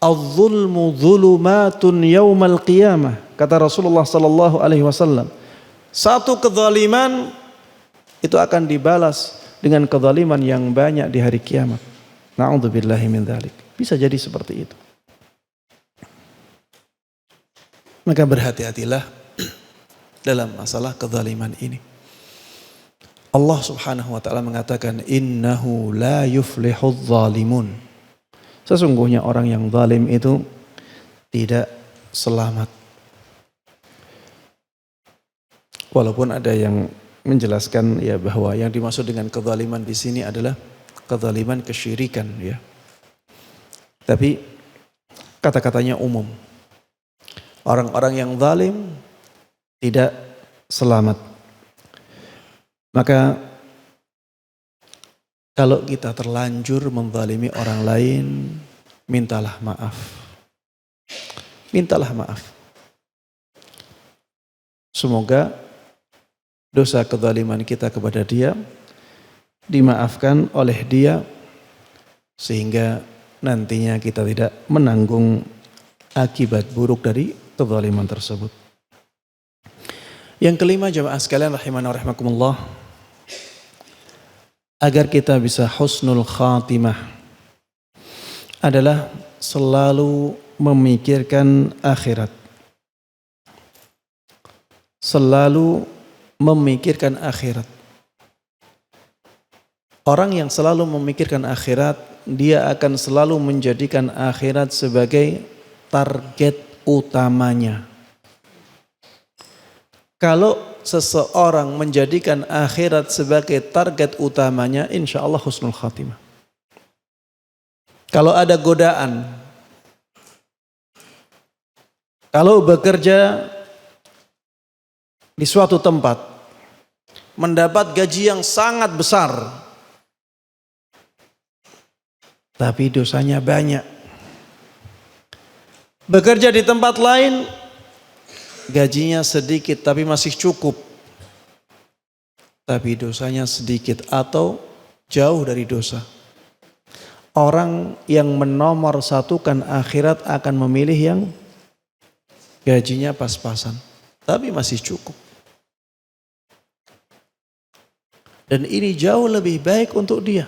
Az-zulmu zulumatun yaumal qiyamah, kata Rasulullah sallallahu alaihi wasallam. Satu kezaliman itu akan dibalas dengan kezaliman yang banyak di hari kiamat. Na'udzubillahi min dzalik. Bisa jadi seperti itu. Maka berhati-hatilah dalam masalah kezaliman ini. Allah Subhanahu wa taala mengatakan innahu la yuflihudz zalimun. Sesungguhnya orang yang zalim itu tidak selamat. Walaupun ada yang menjelaskan ya bahwa yang dimaksud dengan kezaliman di sini adalah kezaliman kesyirikan, ya. Tapi kata-katanya umum. Orang-orang yang zalim tidak selamat. Maka kalau kita terlanjur menzalimi orang lain, mintalah maaf. Mintalah maaf. Semoga dosa kezaliman kita kepada dia dimaafkan oleh dia, sehingga nantinya kita tidak menanggung akibat buruk dari kezaliman tersebut. Yang kelima jamaah sekalian rahimana wa rahimakumullah, agar kita bisa husnul khatimah adalah selalu memikirkan akhirat. Selalu memikirkan akhirat. Orang yang selalu memikirkan akhirat, dia akan selalu menjadikan akhirat sebagai target utamanya. Kalau seseorang menjadikan akhirat sebagai target utamanya, insya Allah husnul khatimah. Kalau ada godaan, kalau bekerja di suatu tempat, mendapat gaji yang sangat besar, tapi dosanya banyak. Bekerja di tempat lain, gajinya sedikit tapi masih cukup, tapi dosanya sedikit atau jauh dari dosa. Orang yang menomorsatukan akhirat akan memilih yang gajinya pas-pasan, tapi masih cukup. Dan ini jauh lebih baik untuk dia.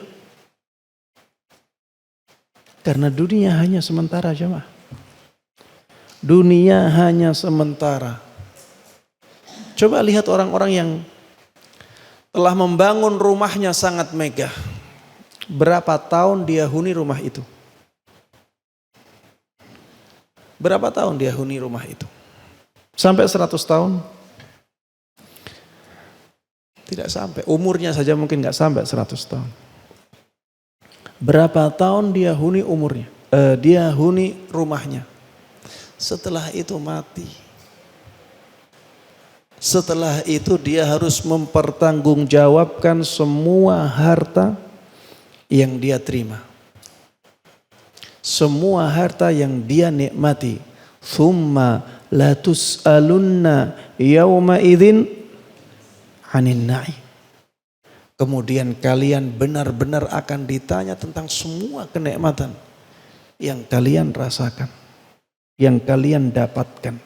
Karena dunia hanya sementara, jemaah. Dunia hanya sementara. Coba lihat orang-orang yang telah membangun rumahnya sangat megah. Berapa tahun dia huni rumah itu? Berapa tahun dia huni rumah itu? Sampai 100 tahun? Tidak sampai. Umurnya saja mungkin gak sampai 100 tahun. Berapa tahun dia huni umurnya? Dia huni rumahnya. Setelah itu mati. Setelah itu dia harus mempertanggungjawabkan semua harta yang dia terima, semua harta yang dia nikmati. Thumma la tus'alunna yawma idzin 'anin na'im. Kemudian kalian benar-benar akan ditanya tentang semua kenikmatan yang kalian rasakan, yang kalian dapatkan.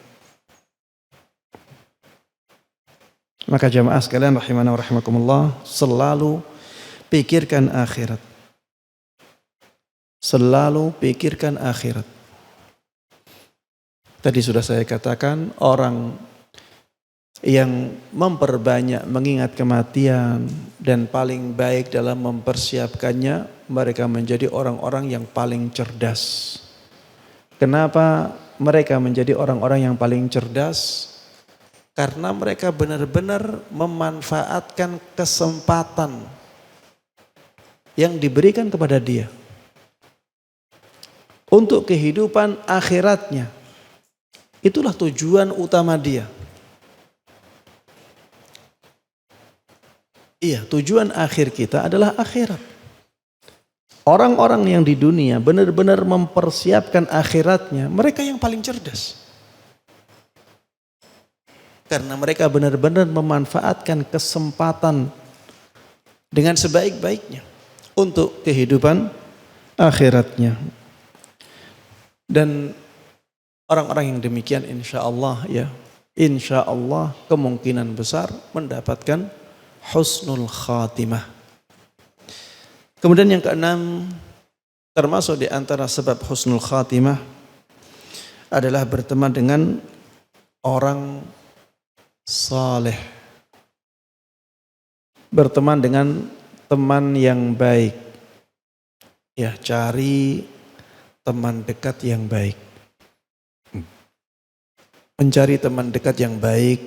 Maka jamaah sekalian rahimana wa rahimakumullah, selalu pikirkan akhirat. Selalu pikirkan akhirat. Tadi sudah saya katakan, orang yang memperbanyak mengingat kematian dan paling baik dalam mempersiapkannya, mereka menjadi orang-orang yang paling cerdas. Kenapa mereka menjadi orang-orang yang paling cerdas? Karena mereka benar-benar memanfaatkan kesempatan yang diberikan kepada dia untuk kehidupan akhiratnya. Itulah tujuan utama dia. Iya, tujuan akhir kita adalah akhirat. Orang-orang yang di dunia benar-benar mempersiapkan akhiratnya, mereka yang paling cerdas. Karena mereka benar-benar memanfaatkan kesempatan dengan sebaik-baiknya untuk kehidupan akhiratnya. Dan orang-orang yang demikian insya Allah kemungkinan besar mendapatkan husnul khatimah. Kemudian yang keenam, termasuk di antara sebab husnul khatimah adalah berteman dengan orang saleh. Berteman dengan teman yang baik. Ya, cari teman dekat yang baik. Mencari teman dekat yang baik,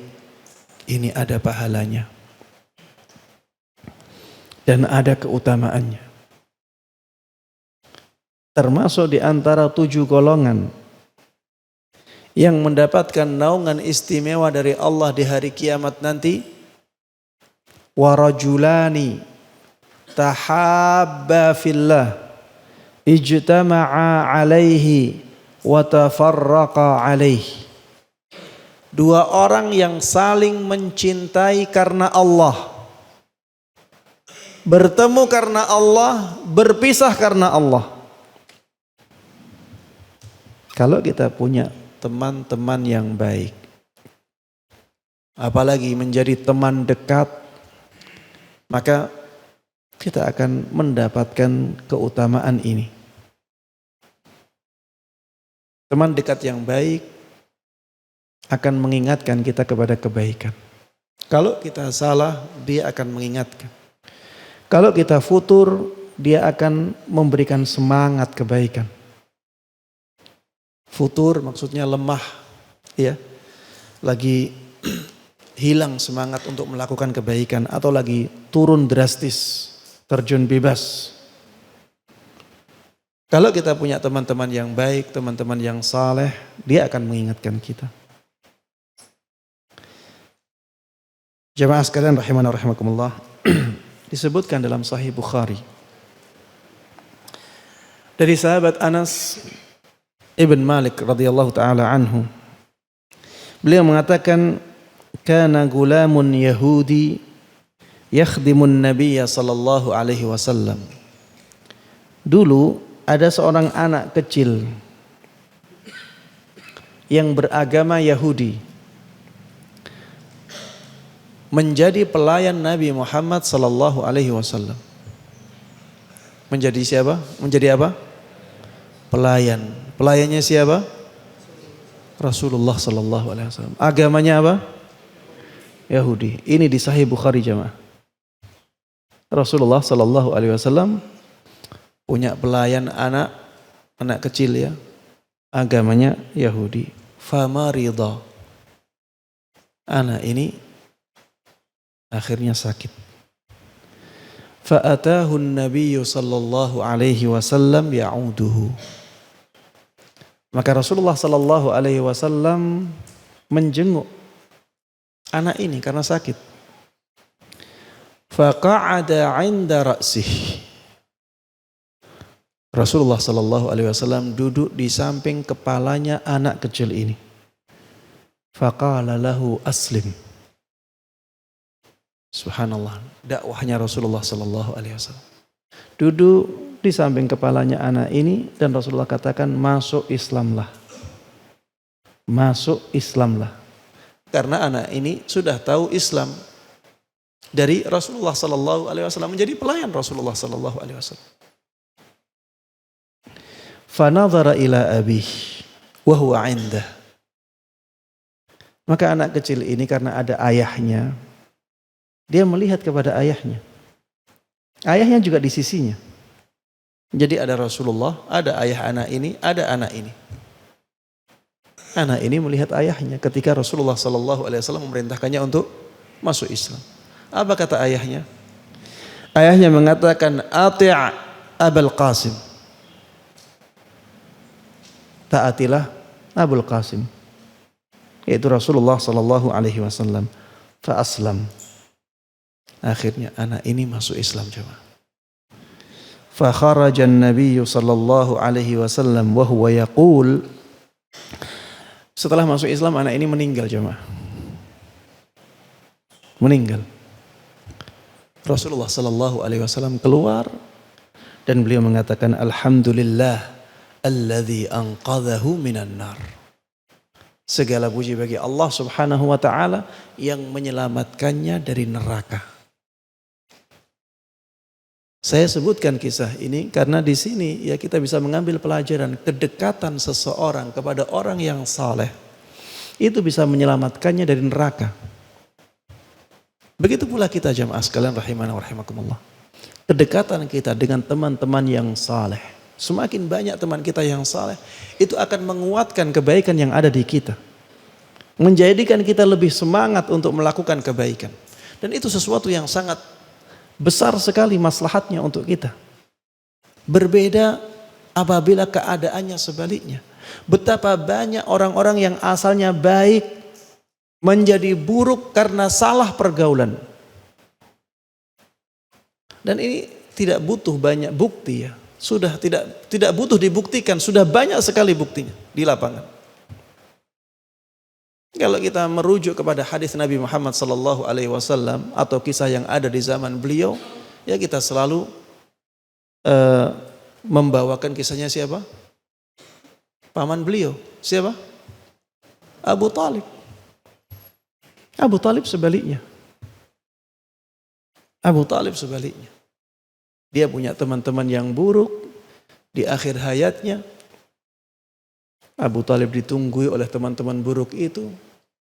ini ada pahalanya. Dan ada keutamaannya. Termasuk di antara 7 golongan yang mendapatkan naungan istimewa dari Allah di hari kiamat nanti. Warajulani tahabba fillah ijtama'a alaihi wa tafarraqa alaihi. 2 orang yang saling mencintai karena Allah. Bertemu karena Allah, berpisah karena Allah. Kalau kita punya teman-teman yang baik, apalagi menjadi teman dekat, maka kita akan mendapatkan keutamaan ini. Teman dekat yang baik akan mengingatkan kita kepada kebaikan. Kalau kita salah, dia akan mengingatkan. Kalau kita futur, dia akan memberikan semangat kebaikan. Futur maksudnya lemah, ya, lagi hilang semangat untuk melakukan kebaikan atau lagi turun drastis, terjun bebas. Kalau kita punya teman-teman yang baik, teman-teman yang saleh, dia akan mengingatkan kita. Jamaah sekalian rahimana rahimakumullah. Disebutkan dalam Sahih Bukhari dari sahabat Anas ibn Malik radhiyallahu taala anhu. Beliau mengatakan, kana gulamun Yahudi yakhdimun Nabiyya sallallahu alaihi wasallam. Dulu ada seorang anak kecil yang beragama Yahudi menjadi pelayan Nabi Muhammad sallallahu alaihi wasallam. Menjadi siapa? Menjadi apa? Pelayan. Pelayannya siapa? Rasulullah sallallahu alaihi wasallam. Agamanya apa? Yahudi. Ini di Sahih Bukhari jamaah. Rasulullah sallallahu alaihi wasallam punya pelayan anak kecil ya. Agamanya Yahudi. Famarida. Anak ini akhirnya sakit. Fa'atahu an-nabiy sallallahu alaihi wasallam ya'uduhu. Maka Rasulullah sallallahu alaihi wasallam menjenguk anak ini karena sakit. Faqa'ada 'inda ra'sih. Rasulullah sallallahu alaihi wasallam duduk di samping kepalanya anak kecil ini. Faqala lahu aslim. Subhanallah, dakwahnya Rasulullah sallallahu alaihi wasallam. Duduk di samping kepalanya anak ini dan Rasulullah katakan, masuk Islamlah. Masuk Islamlah. Karena anak ini sudah tahu Islam dari Rasulullah sallallahu alaihi wasallam, menjadi pelayan Rasulullah sallallahu alaihi wasallam. Fanadhara ila abih wa huwa 'indah. Maka anak kecil ini karena ada ayahnya, dia melihat kepada ayahnya. Ayahnya juga di sisinya. Jadi ada Rasulullah, ada ayah anak ini, ada anak ini. Anak ini melihat ayahnya ketika Rasulullah sallallahu alaihi wasallam memerintahkannya untuk masuk Islam. Apa kata ayahnya? Ayahnya mengatakan, "Ati' Abul Qasim." Taatilah Abul Qasim, yaitu Rasulullah sallallahu alaihi wasallam. Fa aslam. Akhirnya anak ini masuk Islam jemaah. Fa kharaja an-nabiy sallallahu alaihi wasallam wa huwa yaqul. Setelah masuk Islam anak ini meninggal jemaah. Meninggal. Rasulullah sallallahu alaihi wasallam keluar dan beliau mengatakan, alhamdulillah alladzi anqadhahu minan nar. Segala puji bagi Allah Subhanahu wa taala yang menyelamatkannya dari neraka. Saya sebutkan kisah ini karena di sini ya kita bisa mengambil pelajaran kedekatan seseorang kepada orang yang saleh itu bisa menyelamatkannya dari neraka. Begitu pula kita jamaah sekalian rahimana wa rahimakumullah. Kedekatan kita dengan teman-teman yang saleh, semakin banyak teman kita yang saleh, itu akan menguatkan kebaikan yang ada di kita, menjadikan kita lebih semangat untuk melakukan kebaikan. Dan itu sesuatu yang sangat besar sekali maslahatnya untuk kita. Berbeda apabila keadaannya sebaliknya. Betapa banyak orang-orang yang asalnya baik menjadi buruk karena salah pergaulan. Dan ini tidak butuh banyak bukti ya. Sudah tidak butuh dibuktikan, sudah banyak sekali buktinya di lapangan. Kalau kita merujuk kepada hadis Nabi Muhammad sallallahu alaihi wasallam atau kisah yang ada di zaman beliau, ya kita selalu membawakan kisahnya siapa? Paman beliau. Siapa? Abu Talib. Abu Talib sebaliknya. Abu Talib sebaliknya. Dia punya teman-teman yang buruk di akhir hayatnya. Abu Talib ditunggui oleh teman-teman buruk itu,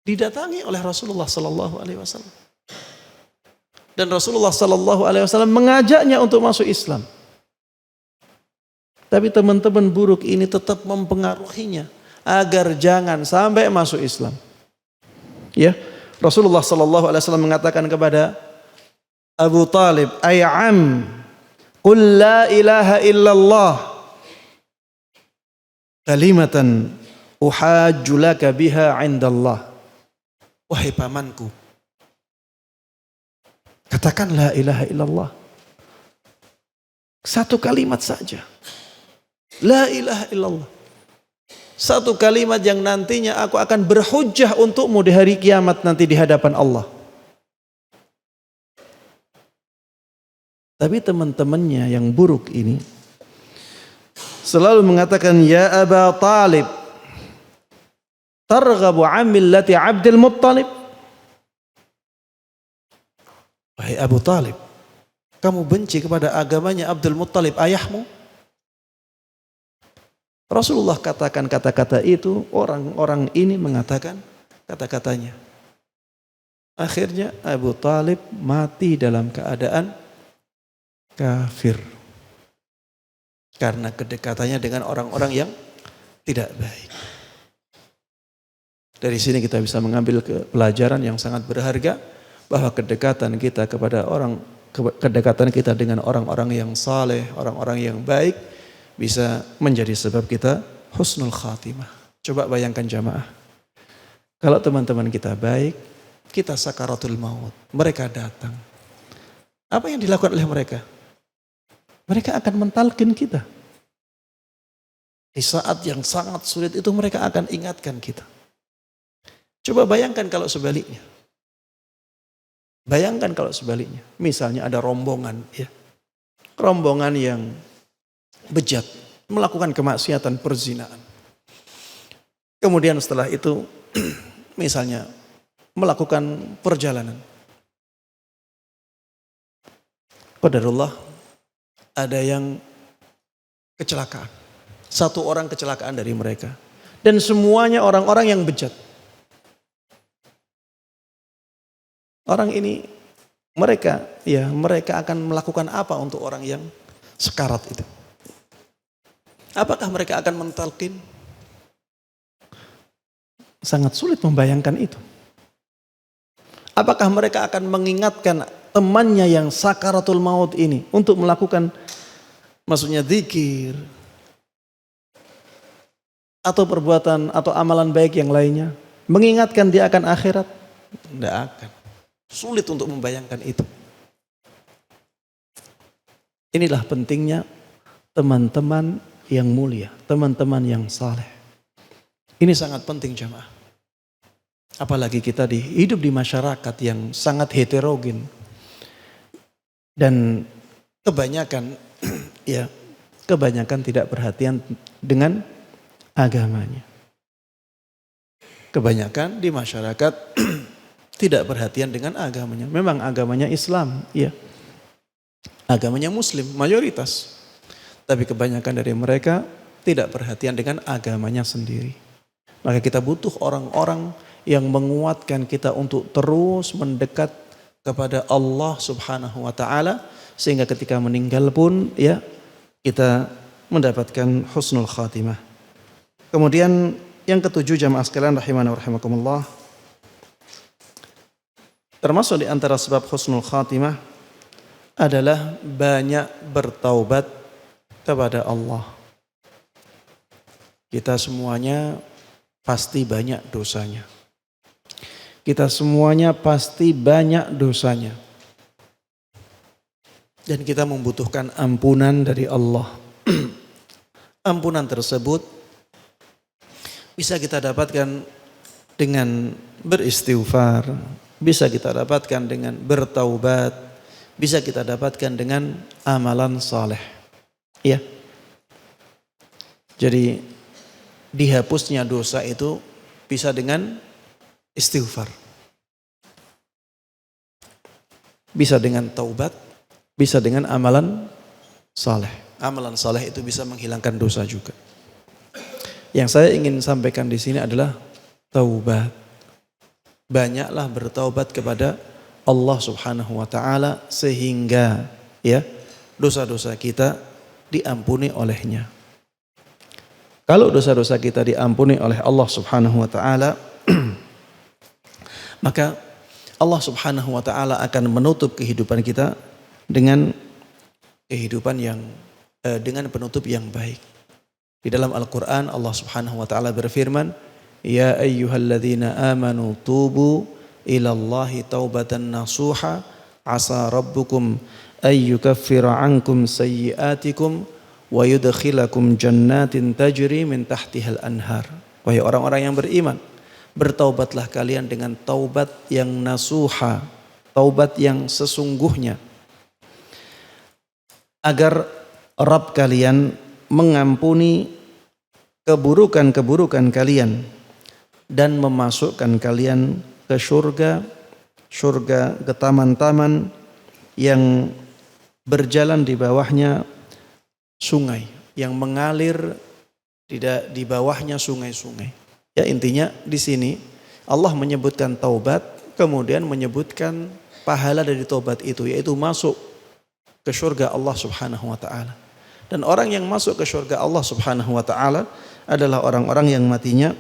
didatangi oleh Rasulullah sallallahu alaihi wasallam. Dan Rasulullah sallallahu alaihi wasallam mengajaknya untuk masuk Islam. Tapi teman-teman buruk ini tetap mempengaruhinya agar jangan sampai masuk Islam. Ya, Rasulullah sallallahu alaihi wasallam mengatakan kepada Abu Talib, "Ay'am, qul la ilaha illallah kalimatan uhajju laka biha 'indallah." Wahai pamanku, Katakan la ilaha illallah. Satu kalimat saja. La ilaha illallah. Satu kalimat yang nantinya aku akan berhujjah untukmu di hari kiamat nanti di hadapan Allah. Tapi teman-temannya yang buruk ini selalu mengatakan, ya Aba Talib, targhabu an millati Abdul Muttalib. Wahai Abu Talib, kamu benci kepada agamanya Abdul Muttalib, ayahmu? Rasulullah katakan kata-kata itu, orang-orang ini mengatakan kata-katanya. Akhirnya Abu Talib mati dalam keadaan kafir. Karena kedekatannya dengan orang-orang yang tidak baik. Dari sini kita bisa mengambil pelajaran yang sangat berharga, bahwa kedekatan kita dengan orang-orang yang saleh, orang-orang yang baik, bisa menjadi sebab kita husnul khatimah. Coba bayangkan jamaah, kalau teman-teman kita baik, kita sakaratul maut, mereka datang. Apa yang dilakukan oleh mereka? Mereka akan mentalkin kita. Di saat yang sangat sulit itu mereka akan ingatkan kita. Coba bayangkan kalau sebaliknya. Bayangkan kalau sebaliknya. Misalnya ada rombongan, ya, rombongan yang bejat, melakukan kemaksiatan perzinaan. Kemudian setelah itu misalnya melakukan perjalanan. Qadarullah, ada yang kecelakaan. Satu orang kecelakaan dari mereka. Dan semuanya orang-orang yang bejat. Orang ini mereka akan melakukan apa untuk orang yang sekarat itu? Apakah mereka akan mentalkin? Sangat sulit membayangkan itu. Apakah mereka akan mengingatkan temannya yang sakaratul maut ini untuk melakukan, maksudnya zikir atau perbuatan atau amalan baik yang lainnya, mengingatkan dia akan akhirat? Tidak akan. Sulit untuk membayangkan itu. Inilah pentingnya teman-teman yang mulia, teman-teman yang saleh. Ini sangat penting jamaah. Apalagi kita hidup di masyarakat yang sangat heterogen. Dan kebanyakan tidak perhatian dengan agamanya. Kebanyakan di masyarakat tidak perhatian dengan agamanya. Memang agamanya Islam, ya. Agamanya Muslim, mayoritas. Tapi kebanyakan dari mereka tidak perhatian dengan agamanya sendiri. Maka kita butuh orang-orang yang menguatkan kita untuk terus mendekat kepada Allah Subhanahu wa taala, sehingga ketika meninggal pun ya kita mendapatkan husnul khatimah. Kemudian yang ketujuh jamaah sekalian rahimana wa rahimakumullah, termasuk di antara sebab husnul khatimah adalah banyak bertaubat kepada Allah. Kita semuanya pasti banyak dosanya. Kita semuanya pasti banyak dosanya. Dan kita membutuhkan ampunan dari Allah. Ampunan tersebut bisa kita dapatkan dengan beristighfar, bisa kita dapatkan dengan bertaubat, bisa kita dapatkan dengan amalan saleh. Ya. Jadi dihapusnya dosa itu bisa dengan istighfar. Bisa dengan taubat, bisa dengan amalan saleh. Amalan saleh itu bisa menghilangkan dosa juga. Yang saya ingin sampaikan di sini adalah taubat. Banyaklah bertaubat kepada Allah Subhanahu wa taala sehingga ya dosa-dosa kita diampuni olehnya. Kalau dosa-dosa kita diampuni oleh Allah Subhanahu wa taala, maka Allah Subhanahu wa taala akan menutup kehidupan kita dengan kehidupan yang dengan penutup yang baik. Di dalam Al-Qur'an Allah Subhanahu wa taala berfirman, "Ya ayyuhalladzina amanu tubu ilallahi taubatan nasuha asa rabbukum ayyukaffira ankum sayyiatikum wa yudkhilakum jannatin tajri min tahtihal anhar. Wahai orang-orang yang beriman, bertaubatlah kalian dengan taubat yang nasuha, taubat yang sesungguhnya, agar Rabb kalian mengampuni keburukan-keburukan kalian dan memasukkan kalian ke surga, ke taman-taman yang berjalan di bawahnya sungai, yang mengalir di bawahnya sungai-sungai. Ya, intinya di sini Allah menyebutkan taubat, kemudian menyebutkan pahala dari taubat itu, yaitu masuk ke surga Allah Subhanahu wa taala. Dan orang yang masuk ke surga Allah Subhanahu wa taala adalah orang-orang yang matinya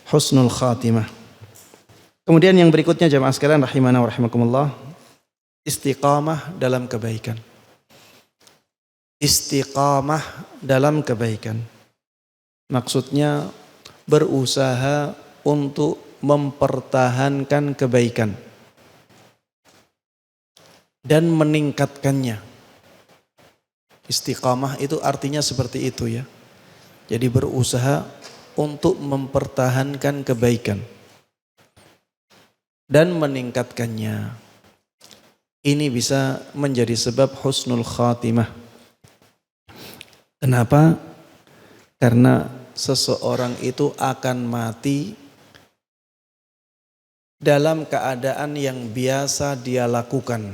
husnul khatimah. Kemudian yang berikutnya jamaah sekalian rahimana wa rahimakumullah, istiqamah dalam kebaikan. Istiqamah dalam kebaikan. Maksudnya berusaha untuk mempertahankan kebaikan dan meningkatkannya. Istiqamah itu artinya seperti itu ya. Jadi berusaha untuk mempertahankan kebaikan dan meningkatkannya. Ini bisa menjadi sebab husnul khatimah. Kenapa? Karena seseorang itu akan mati dalam keadaan yang biasa dia lakukan.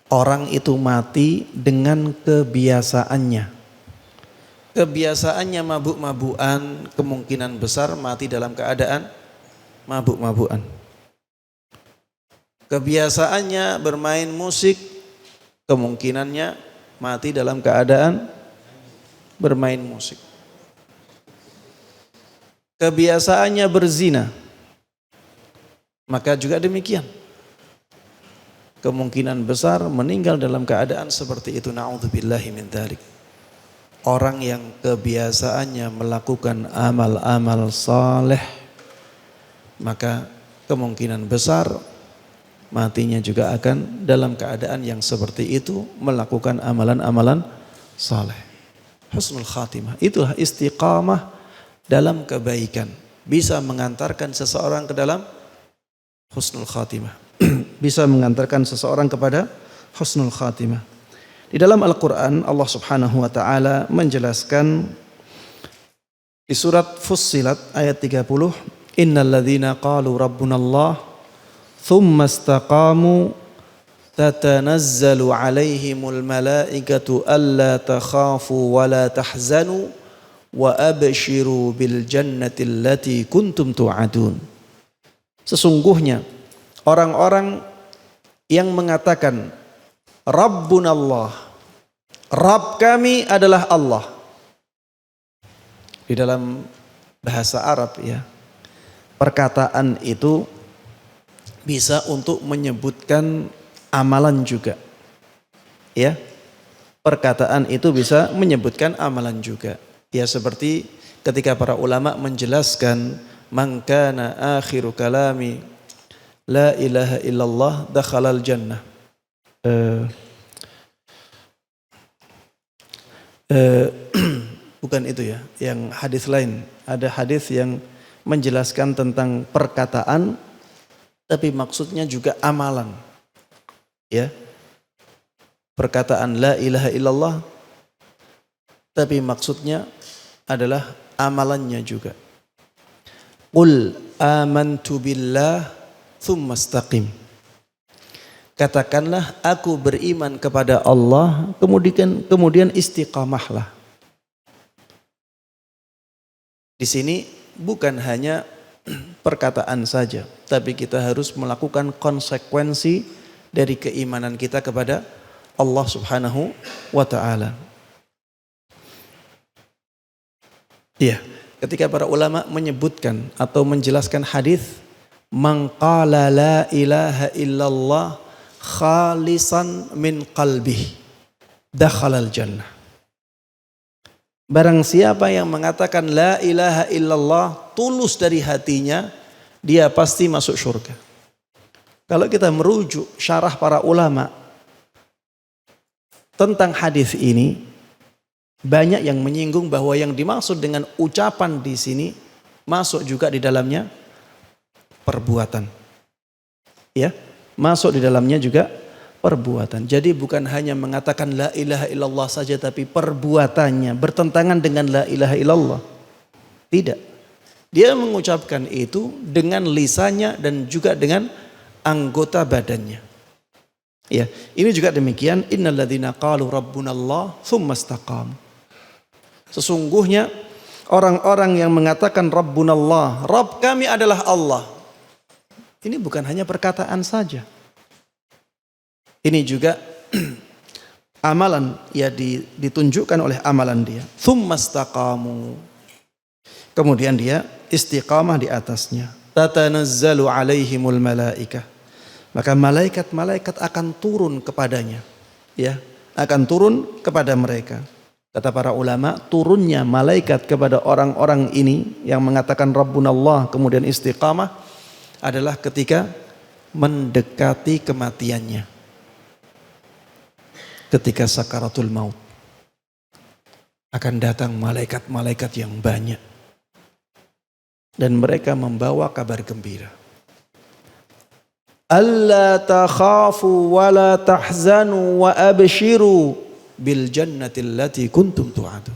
Orang itu mati dengan kebiasaannya. Kebiasaannya mabuk-mabukan, kemungkinan besar mati dalam keadaan mabuk-mabukan. Kebiasaannya bermain musik, kemungkinannya mati dalam keadaan bermain musik. Kebiasaannya berzina, maka juga demikian. Kemungkinan besar meninggal dalam keadaan seperti itu. Na'udzubillahi min dzalik. Orang yang kebiasaannya melakukan amal-amal saleh, maka kemungkinan besar matinya juga akan dalam keadaan yang seperti itu, melakukan amalan-amalan saleh. Husnul khatimah, itulah istiqamah dalam kebaikan, bisa mengantarkan seseorang ke dalam husnul khatimah. Bisa mengantarkan seseorang kepada husnul khatimah. Di dalam Al-Quran Allah Subhanahu wa ta'ala menjelaskan di surat Fussilat ayat 30, innal ladzina qalu rabbunallah thumma istaqamu tatanazzalu alaihimul malaikatu alla takhafu wa la tahzanu wa abshiru bil jannati allati kuntum tu'adun. Sesungguhnya orang-orang yang mengatakan Rabbunallah, Rabb kami adalah Allah. Di dalam bahasa Arab ya, perkataan itu bisa untuk menyebutkan amalan juga. Ya. Perkataan itu bisa menyebutkan amalan juga. Ya, seperti ketika para ulama menjelaskan man kana akhiru kalami la ilaha illallah dakhalal jannah. Bukan itu ya, yang hadis lain. Ada hadis yang menjelaskan tentang perkataan tapi maksudnya juga amalan. Ya. Perkataan la ilaha illallah tapi maksudnya adalah amalannya juga. Qul amantu billah tsumma istaqim. Katakanlah aku beriman kepada Allah, kemudian istiqamahlah. Di sini bukan hanya perkataan saja, tapi kita harus melakukan konsekuensi dari keimanan kita kepada Allah Subhanahu wa ta'ala. Iya, ketika para ulama menyebutkan atau menjelaskan hadis man qala la ilaha illallah khalisan min qalbih dakhalal jannah. Barang siapa yang mengatakan la ilaha illallah tulus dari hatinya, dia pasti masuk surga. Kalau kita merujuk syarah para ulama tentang hadis ini, banyak yang menyinggung bahwa yang dimaksud dengan ucapan di sini masuk juga di dalamnya perbuatan. Ya, masuk di dalamnya juga perbuatan. Jadi bukan hanya mengatakan la ilaha illallah saja, tapi perbuatannya bertentangan dengan la ilaha illallah. Tidak. Dia mengucapkan itu dengan lisannya dan juga dengan anggota badannya. Ya, ini juga demikian, innalladzina qalu rabbunallah tsumma istaqamu. Sesungguhnya orang-orang yang mengatakan rabbunallah, Rabb kami adalah Allah. Ini bukan hanya perkataan saja. Ini juga amalan, ya, ditunjukkan oleh amalan dia. Tsumma istaqamu. Kemudian dia istiqamah di atasnya. Tatanazzalu alaihimul malaikah. Maka malaikat-malaikat akan turun kepadanya. Ya, akan turun kepada mereka. Kata para ulama, turunnya malaikat kepada orang-orang ini yang mengatakan Rabbunallah kemudian istiqamah adalah ketika mendekati kematiannya. Ketika sakaratul maut akan datang malaikat-malaikat yang banyak dan mereka membawa kabar gembira. Alla takhafu wa la tahzanu wa abshiru bil jannati allati kuntum tu'adun.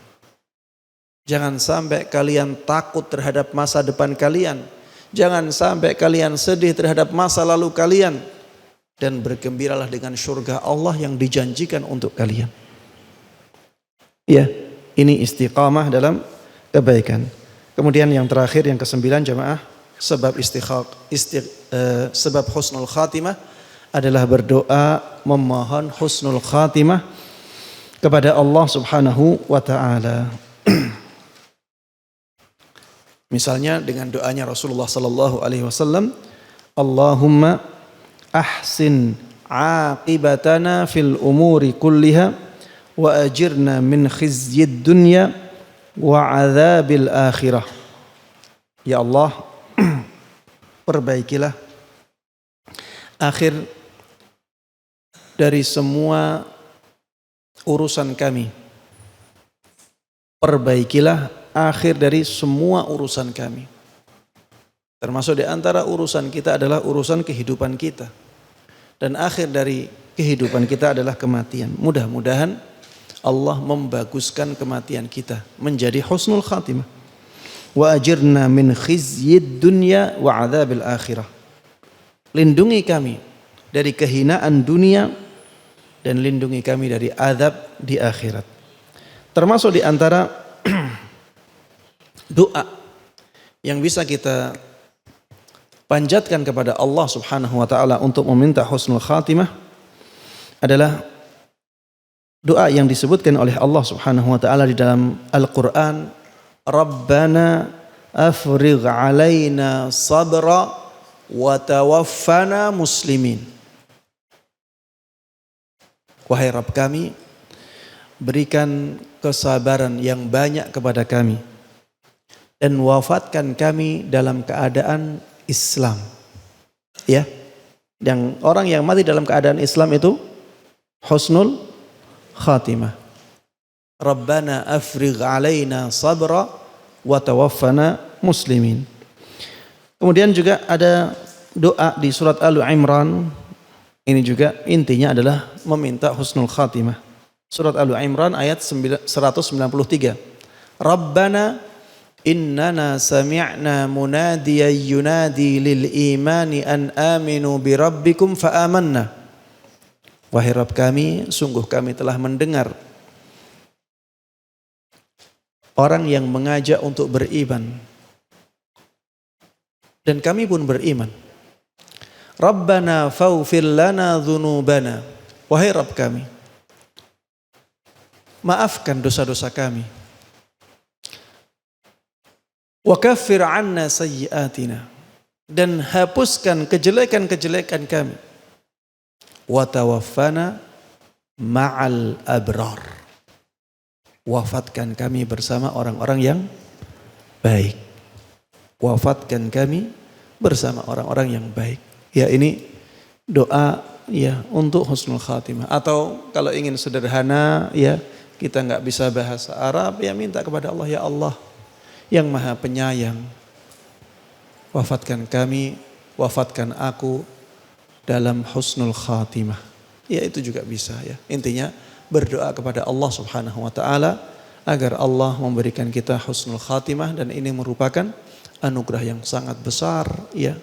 Jangan sampai kalian takut terhadap masa depan kalian. Jangan sampai kalian sedih terhadap masa lalu kalian. Dan bergembiralah dengan surga Allah yang dijanjikan untuk kalian. Ya, ini istiqamah dalam kebaikan. Kemudian yang terakhir, yang ke-9 jamaah, sebab sebab husnul khatimah adalah berdoa memohon husnul khatimah kepada Allah Subhanahu wa taala. Misalnya dengan doanya Rasulullah sallallahu alaihi wasallam, Allahumma ahsin aqibatana fil umuri kulliha wa ajirna min khizyid dunya wa adzabil akhirah. Ya Allah, perbaikilah akhir dari semua urusan kami. Perbaikilah akhir dari semua urusan kami. Termasuk di antara urusan kita adalah urusan kehidupan kita. Dan akhir dari kehidupan kita adalah kematian. Mudah-mudahan Allah membaguskan kematian kita menjadi husnul khatimah. Wa ajirna min khizyid dunya wa adzabil akhirah. Lindungi kami dari kehinaan dunia dan lindungi kami dari azab di akhirat. Termasuk di antara doa yang bisa kita panjatkan kepada Allah Subhanahu wa taala untuk meminta husnul khatimah adalah doa yang disebutkan oleh Allah Subhanahu wa taala di dalam Al-Qur'an, Rabbana afrigh 'alaina sabra wa tawaffana muslimin. Wahai Rabb kami, berikan kesabaran yang banyak kepada kami dan wafatkan kami dalam keadaan Islam. Ya. Yang orang yang mati dalam keadaan Islam itu husnul khatimah. Rabbana afrigh 'alaina sabra wa tawaffana muslimin. Kemudian juga ada doa di surat Al-Imran. Ini juga intinya adalah meminta husnul khatimah. Surat Al-Imran ayat 193. Rabbana innana sami'na munadiyan yunadi lil imani an aminu bi rabbikum fa amanna. Wahai Rabb kami, sungguh kami telah mendengar orang yang mengajak untuk beriman dan kami pun beriman. Rabbana faghfir lana dzunubana. Wahai Rabb kami, maafkan dosa-dosa kami. Wa kaffir 'anna sayyi'atina, dan hapuskan kejelekan-kejelekan kami. Wa tawaffana ma'al abrar, wafatkan kami bersama orang-orang yang baik. Wafatkan kami bersama orang-orang yang baik. Ya, ini doa ya untuk husnul khatimah. Atau kalau ingin sederhana ya kita nggak bisa bahasa Arab ya minta kepada Allah, ya Allah yang maha penyayang, wafatkan kami, wafatkan aku dalam husnul khatimah. Ya itu juga bisa ya. Intinya berdoa kepada Allah Subhanahu wa taala agar Allah memberikan kita husnul khatimah, dan ini merupakan anugerah yang sangat besar ya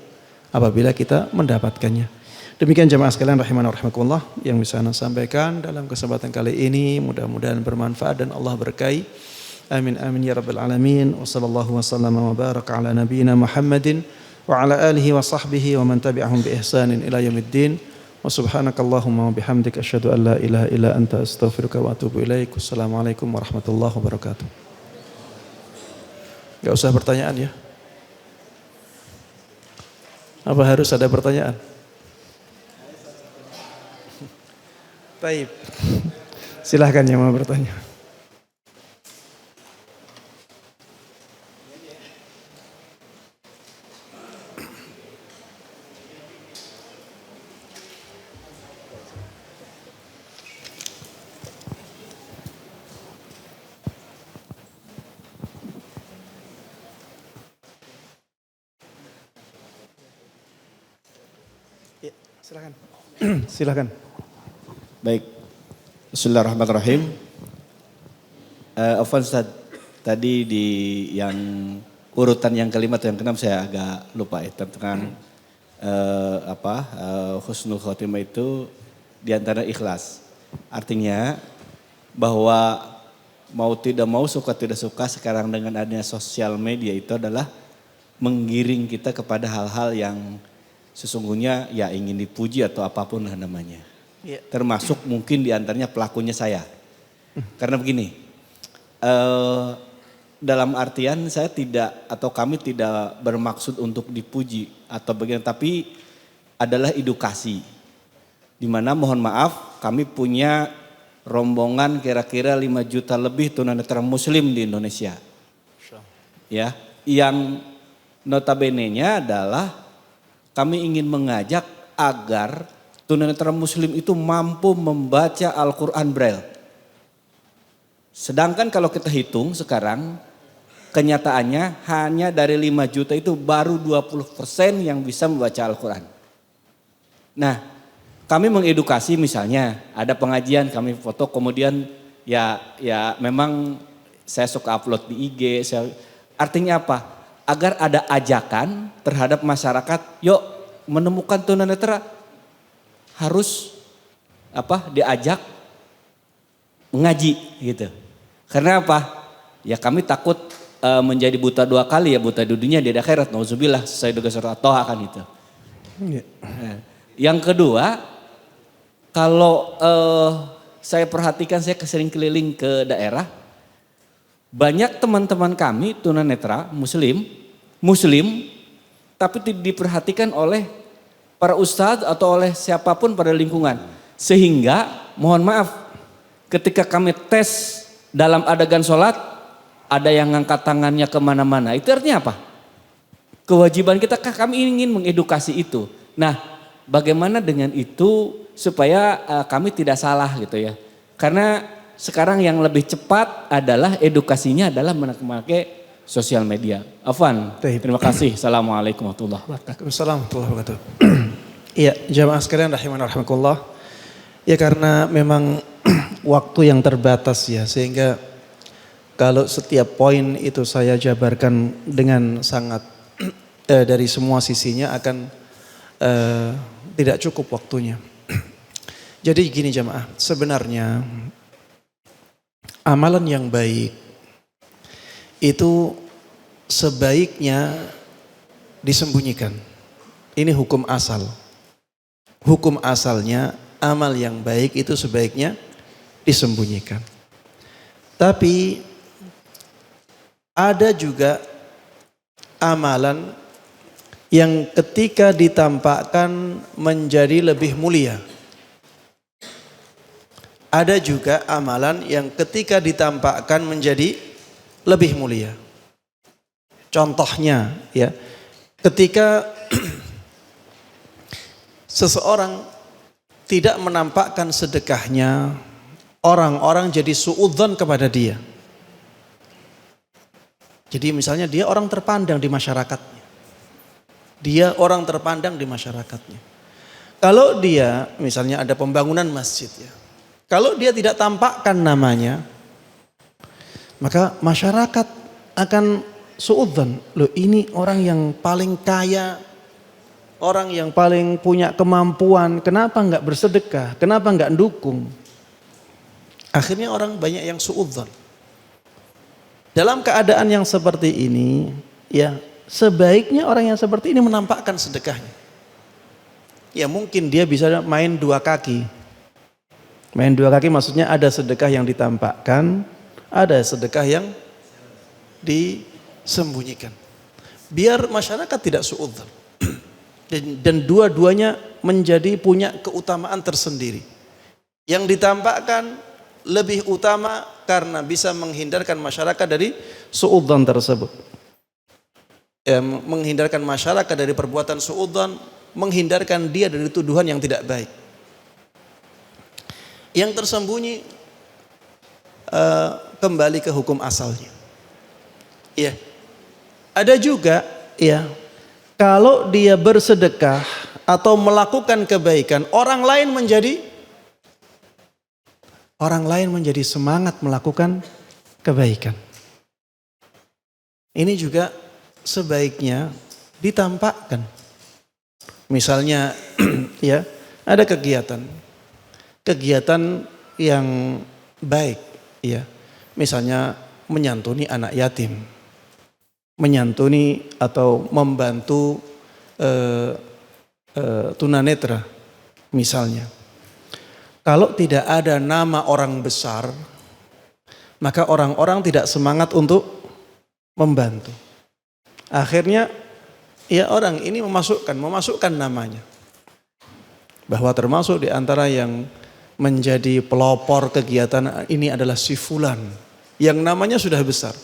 apabila kita mendapatkannya. Demikian jemaah sekalian rahimana rahimakumullah yang bisa saya sampaikan dalam kesempatan kali ini, mudah-mudahan bermanfaat dan Allah berkahi. Amin amin ya rabbal alamin. Wa sallallahu wasallam wa baraka ala nabiyyina Muhammadin wa ala alihi wa sahbihi wa man tabi'ahum bi ihsanin ila yaumiddin. Wa subhanakallahumma wa bihamdika asyhadu an la ilaha illa anta astaghfiruka wa atubu ilaik. Wassalamualaikum warahmatullahi wabarakatuh. Enggak usah pertanyaan ya. Apa harus ada pertanyaan? Baik. Silahkan yang mau bertanya. Ya, silakan. Silakan. Baik, Bismillahirrahmanirrahim. Afwan Ustaz, tadi di yang urutan yang kelima atau yang keenam saya agak lupa ya tentang husnul khotimah itu diantara ikhlas. Artinya bahwa mau tidak mau, suka tidak suka, sekarang dengan adanya sosial media itu adalah menggiring kita kepada hal-hal yang sesungguhnya ya ingin dipuji atau apapun lah namanya. Ya. Termasuk mungkin diantaranya pelakunya saya. Karena begini, dalam artian saya tidak atau kami tidak bermaksud untuk dipuji atau bagian, tapi adalah edukasi. Dimana mohon maaf kami punya rombongan kira-kira 5 juta lebih tunanetra muslim di Indonesia. Ya, yang notabene-nya adalah kami ingin mengajak agar tunanetra muslim itu mampu membaca Al-Quran Braille. Sedangkan kalau kita hitung sekarang, kenyataannya hanya dari 5 juta itu baru 20% yang bisa membaca Al-Quran. Nah, kami mengedukasi misalnya ada pengajian kami foto, kemudian ya memang saya suka upload di IG. Artinya apa? Agar ada ajakan terhadap masyarakat, yuk menemukan tunanetra harus diajak mengaji gitu. Karena apa? Ya kami takut menjadi buta 2 kali ya, buta di dunia di akhirat. Nauzubillah, saya juga surat At-Taha kan itu. Yang kedua, kalau saya perhatikan, saya sering keliling ke daerah, banyak teman-teman kami tunanetra muslim, tapi diperhatikan oleh para ustadz atau oleh siapapun pada lingkungan. Sehingga mohon maaf, ketika kami tes dalam adegan sholat, ada yang ngangkat tangannya kemana-mana. Itu artinya apa? Kewajiban kita, kami ingin mengedukasi itu. Nah, bagaimana dengan itu supaya kami tidak salah gitu ya. Karena sekarang yang lebih cepat adalah edukasinya adalah memakai sosial media. Afwan, terima kasih. Assalamualaikum warahmatullahi wabarakatuh. Waalaikumsalam warahmatullahi wabarakatuh. Iya, jamaah sekalian rahimana rahimakumullah. Ya karena memang waktu yang terbatas ya, sehingga kalau setiap poin itu saya jabarkan dengan sangat dari semua sisinya akan tidak cukup waktunya. Jadi gini jamaah, sebenarnya amalan yang baik itu sebaiknya disembunyikan. Ini hukum asal. Hukum asalnya amal yang baik itu sebaiknya disembunyikan. Tapi ada juga amalan yang ketika ditampakkan menjadi lebih mulia. Ada juga amalan yang ketika ditampakkan menjadi lebih mulia. Contohnya ya, ketika seseorang tidak menampakkan sedekahnya, orang-orang jadi suudzon kepada dia. Jadi misalnya dia orang terpandang di masyarakatnya. Dia orang terpandang di masyarakatnya. Kalau dia misalnya ada pembangunan masjid ya. Kalau dia tidak tampakkan namanya, maka masyarakat akan suudzon. Loh, ini orang yang paling kaya, orang yang paling punya kemampuan, kenapa enggak bersedekah? Kenapa enggak dukung? Akhirnya orang banyak yang suudzon. Dalam keadaan yang seperti ini, ya sebaiknya orang yang seperti ini menampakkan sedekahnya. Ya mungkin dia bisa main dua kaki. Main dua kaki maksudnya ada sedekah yang ditampakkan, ada sedekah yang disembunyikan. Biar masyarakat tidak suudzon. Dan dua-duanya menjadi punya keutamaan tersendiri. Yang ditampakkan lebih utama karena bisa menghindarkan masyarakat dari suudzon tersebut. Ya, menghindarkan masyarakat dari perbuatan suudzon, menghindarkan dia dari tuduhan yang tidak baik. Yang tersembunyi kembali ke hukum asalnya. Ya. Ada juga ya, kalau dia bersedekah atau melakukan kebaikan, orang lain menjadi semangat melakukan kebaikan. Ini juga sebaiknya ditampakkan. Misalnya ya, ada kegiatan yang baik ya. Misalnya menyantuni anak yatim. Menyantuni atau membantu tunanetra misalnya. Kalau tidak ada nama orang besar, maka orang-orang tidak semangat untuk membantu. Akhirnya ya orang ini memasukkan namanya. Bahwa termasuk di antara yang menjadi pelopor kegiatan ini adalah si fulan yang namanya sudah besar.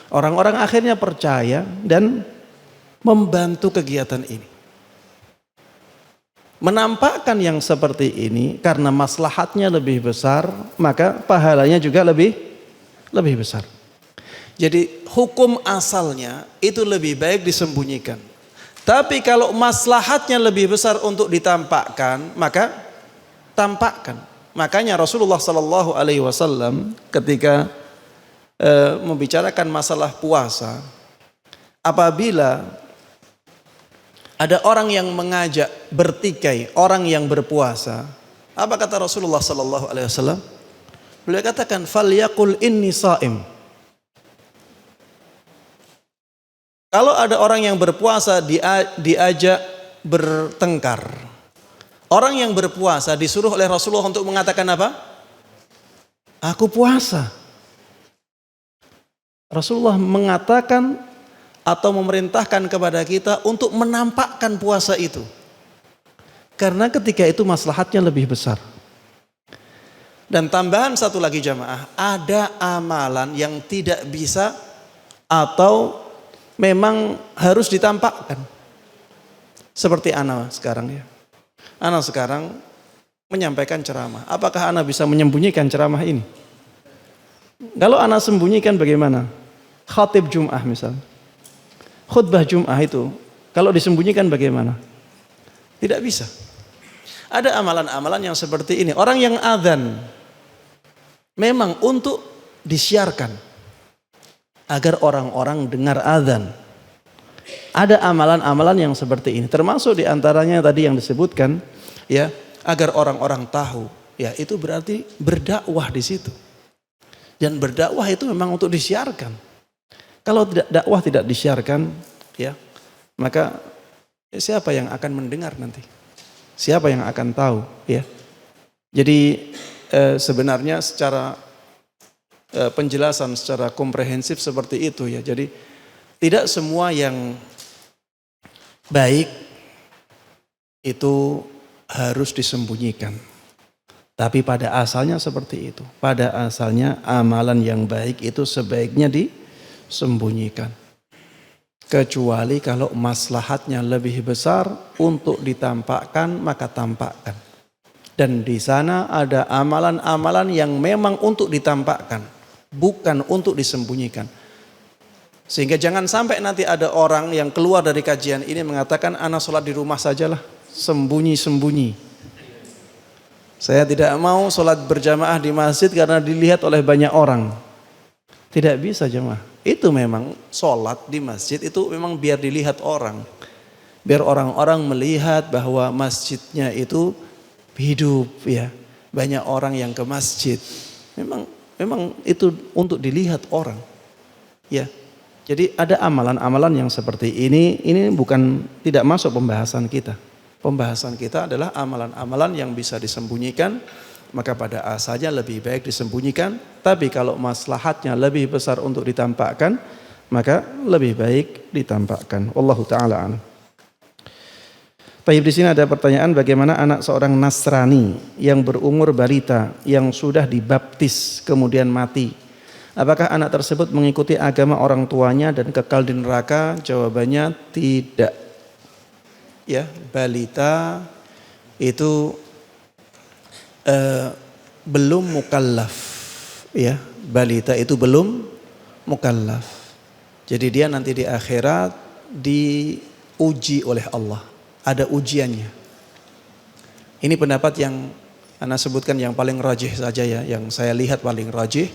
Orang-orang akhirnya percaya dan membantu kegiatan ini. Menampakkan yang seperti ini karena maslahatnya lebih besar, maka pahalanya juga lebih besar. Jadi hukum asalnya itu lebih baik disembunyikan. Tapi kalau maslahatnya lebih besar untuk ditampakkan, maka tampakkan. Makanya Rasulullah Sallallahu Alaihi Wasallam ketika membicarakan masalah puasa, apabila ada orang yang mengajak bertikai orang yang berpuasa, apa kata Rasulullah Sallallahu Alaihi Wasallam? Beliau katakan, "Falyaqul inni shaim." Kalau ada orang yang berpuasa diajak bertengkar, orang yang berpuasa disuruh oleh Rasulullah untuk mengatakan apa? Aku puasa. Rasulullah mengatakan atau memerintahkan kepada kita untuk menampakkan puasa itu. Karena ketika itu maslahatnya lebih besar. Dan tambahan satu lagi jamaah, ada amalan yang tidak bisa atau memang harus ditampakkan. Seperti ana sekarang ya. Ana sekarang menyampaikan ceramah. Apakah ana bisa menyembunyikan ceramah ini? Kalau ana sembunyikan bagaimana? Khatib Jum'ah misalnya. Khutbah Jum'ah itu kalau disembunyikan bagaimana? Tidak bisa. Ada amalan-amalan yang seperti ini. Orang yang adzan memang untuk disiarkan agar orang-orang dengar adzan. Ada amalan-amalan yang seperti ini. Termasuk diantaranya tadi yang disebutkan ya, agar orang-orang tahu. Ya, itu berarti berdakwah di situ. Dan berdakwah itu memang untuk disiarkan. Kalau dakwah tidak disiarkan, ya, maka siapa yang akan mendengar nanti? Siapa yang akan tahu? Ya, jadi sebenarnya secara penjelasan secara komprehensif seperti itu ya. Jadi tidak semua yang baik itu harus disembunyikan. Tapi pada asalnya seperti itu. Pada asalnya amalan yang baik itu sebaiknya disembunyikan. Kecuali kalau maslahatnya lebih besar untuk ditampakkan, maka tampakkan. Dan di sana ada amalan-amalan yang memang untuk ditampakkan, bukan untuk disembunyikan. Sehingga jangan sampai nanti ada orang yang keluar dari kajian ini mengatakan, ana sholat di rumah sajalah, sembunyi-sembunyi. Saya tidak mau sholat berjamaah di masjid karena dilihat oleh banyak orang. Tidak bisa jemaah. Itu memang sholat di masjid itu memang biar dilihat orang. Biar orang-orang melihat bahwa masjidnya itu hidup ya. Banyak orang yang ke masjid. Memang itu untuk dilihat orang. Ya. Jadi ada amalan-amalan yang seperti ini bukan tidak masuk pembahasan kita. Pembahasan kita adalah amalan-amalan yang bisa disembunyikan, maka pada asalnya lebih baik disembunyikan. Tapi kalau maslahatnya lebih besar untuk ditampakkan, maka lebih baik ditampakkan. Wallahu taala a'lam. Baik, di sini ada pertanyaan, bagaimana anak seorang Nasrani yang berumur balita yang sudah dibaptis kemudian mati? Apakah anak tersebut mengikuti agama orang tuanya dan kekal di neraka? Jawabannya tidak. Ya, balita itu belum mukallaf. Ya, balita itu belum mukallaf. Jadi dia nanti di akhirat diuji oleh Allah. Ada ujiannya. Ini pendapat yang Ana sebutkan yang paling rajih saja ya, yang saya lihat paling rajih.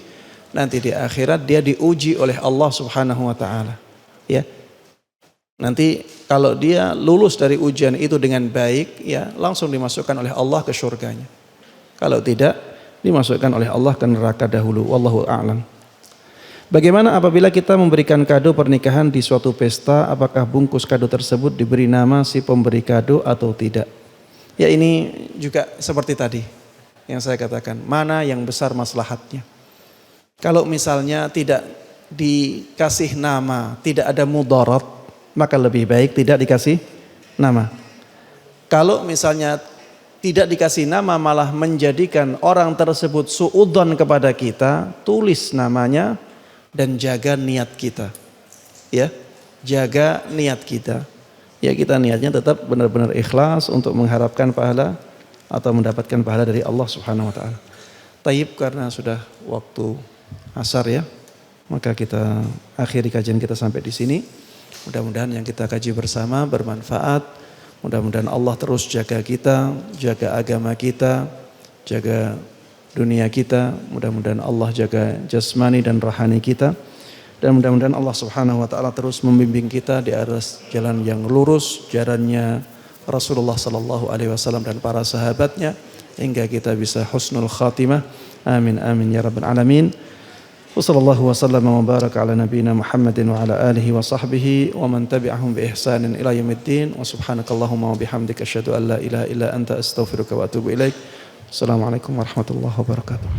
Nanti di akhirat dia diuji oleh Allah Subhanahu wa taala. Ya. Nanti kalau dia lulus dari ujian itu dengan baik, ya langsung dimasukkan oleh Allah ke surganya. Kalau tidak, dimasukkan oleh Allah ke neraka dahulu. Wallahu a'lam. Bagaimana apabila kita memberikan kado pernikahan di suatu pesta, apakah bungkus kado tersebut diberi nama si pemberi kado atau tidak? Ya, ini juga seperti tadi yang saya katakan, mana yang besar maslahatnya. Kalau misalnya tidak dikasih nama, tidak ada mudarat, maka lebih baik tidak dikasih nama. Kalau misalnya tidak dikasih nama malah menjadikan orang tersebut suudzon kepada kita, tulis namanya dan jaga niat kita. Ya, jaga niat kita. Ya, kita niatnya tetap benar-benar ikhlas untuk mengharapkan pahala atau mendapatkan pahala dari Allah Subhanahu wa taala. Taib, karena sudah waktu asar ya, maka kita akhiri kajian kita sampai di sini. Mudah-mudahan yang kita kaji bersama bermanfaat. Mudah-mudahan Allah terus jaga kita, jaga agama kita, jaga dunia kita. Mudah-mudahan Allah jaga jasmani dan rohani kita. Dan mudah-mudahan Allah Subhanahu wa taala terus membimbing kita di atas jalan yang lurus, jalannya Rasulullah sallallahu alaihi wasallam dan para sahabatnya, hingga kita bisa husnul khatimah. Amin amin ya rabbal alamin. وصلى الله وسلم وبارك على نبينا محمد وعلى آله وصحبه ومن تبعهم بإحسان إلى يوم الدين وسبحانك اللهم وبحمدك أشهد أن لا إله إلا أنت أستغفرك وأتوب إليك. السلام عليكم ورحمة الله وبركاته.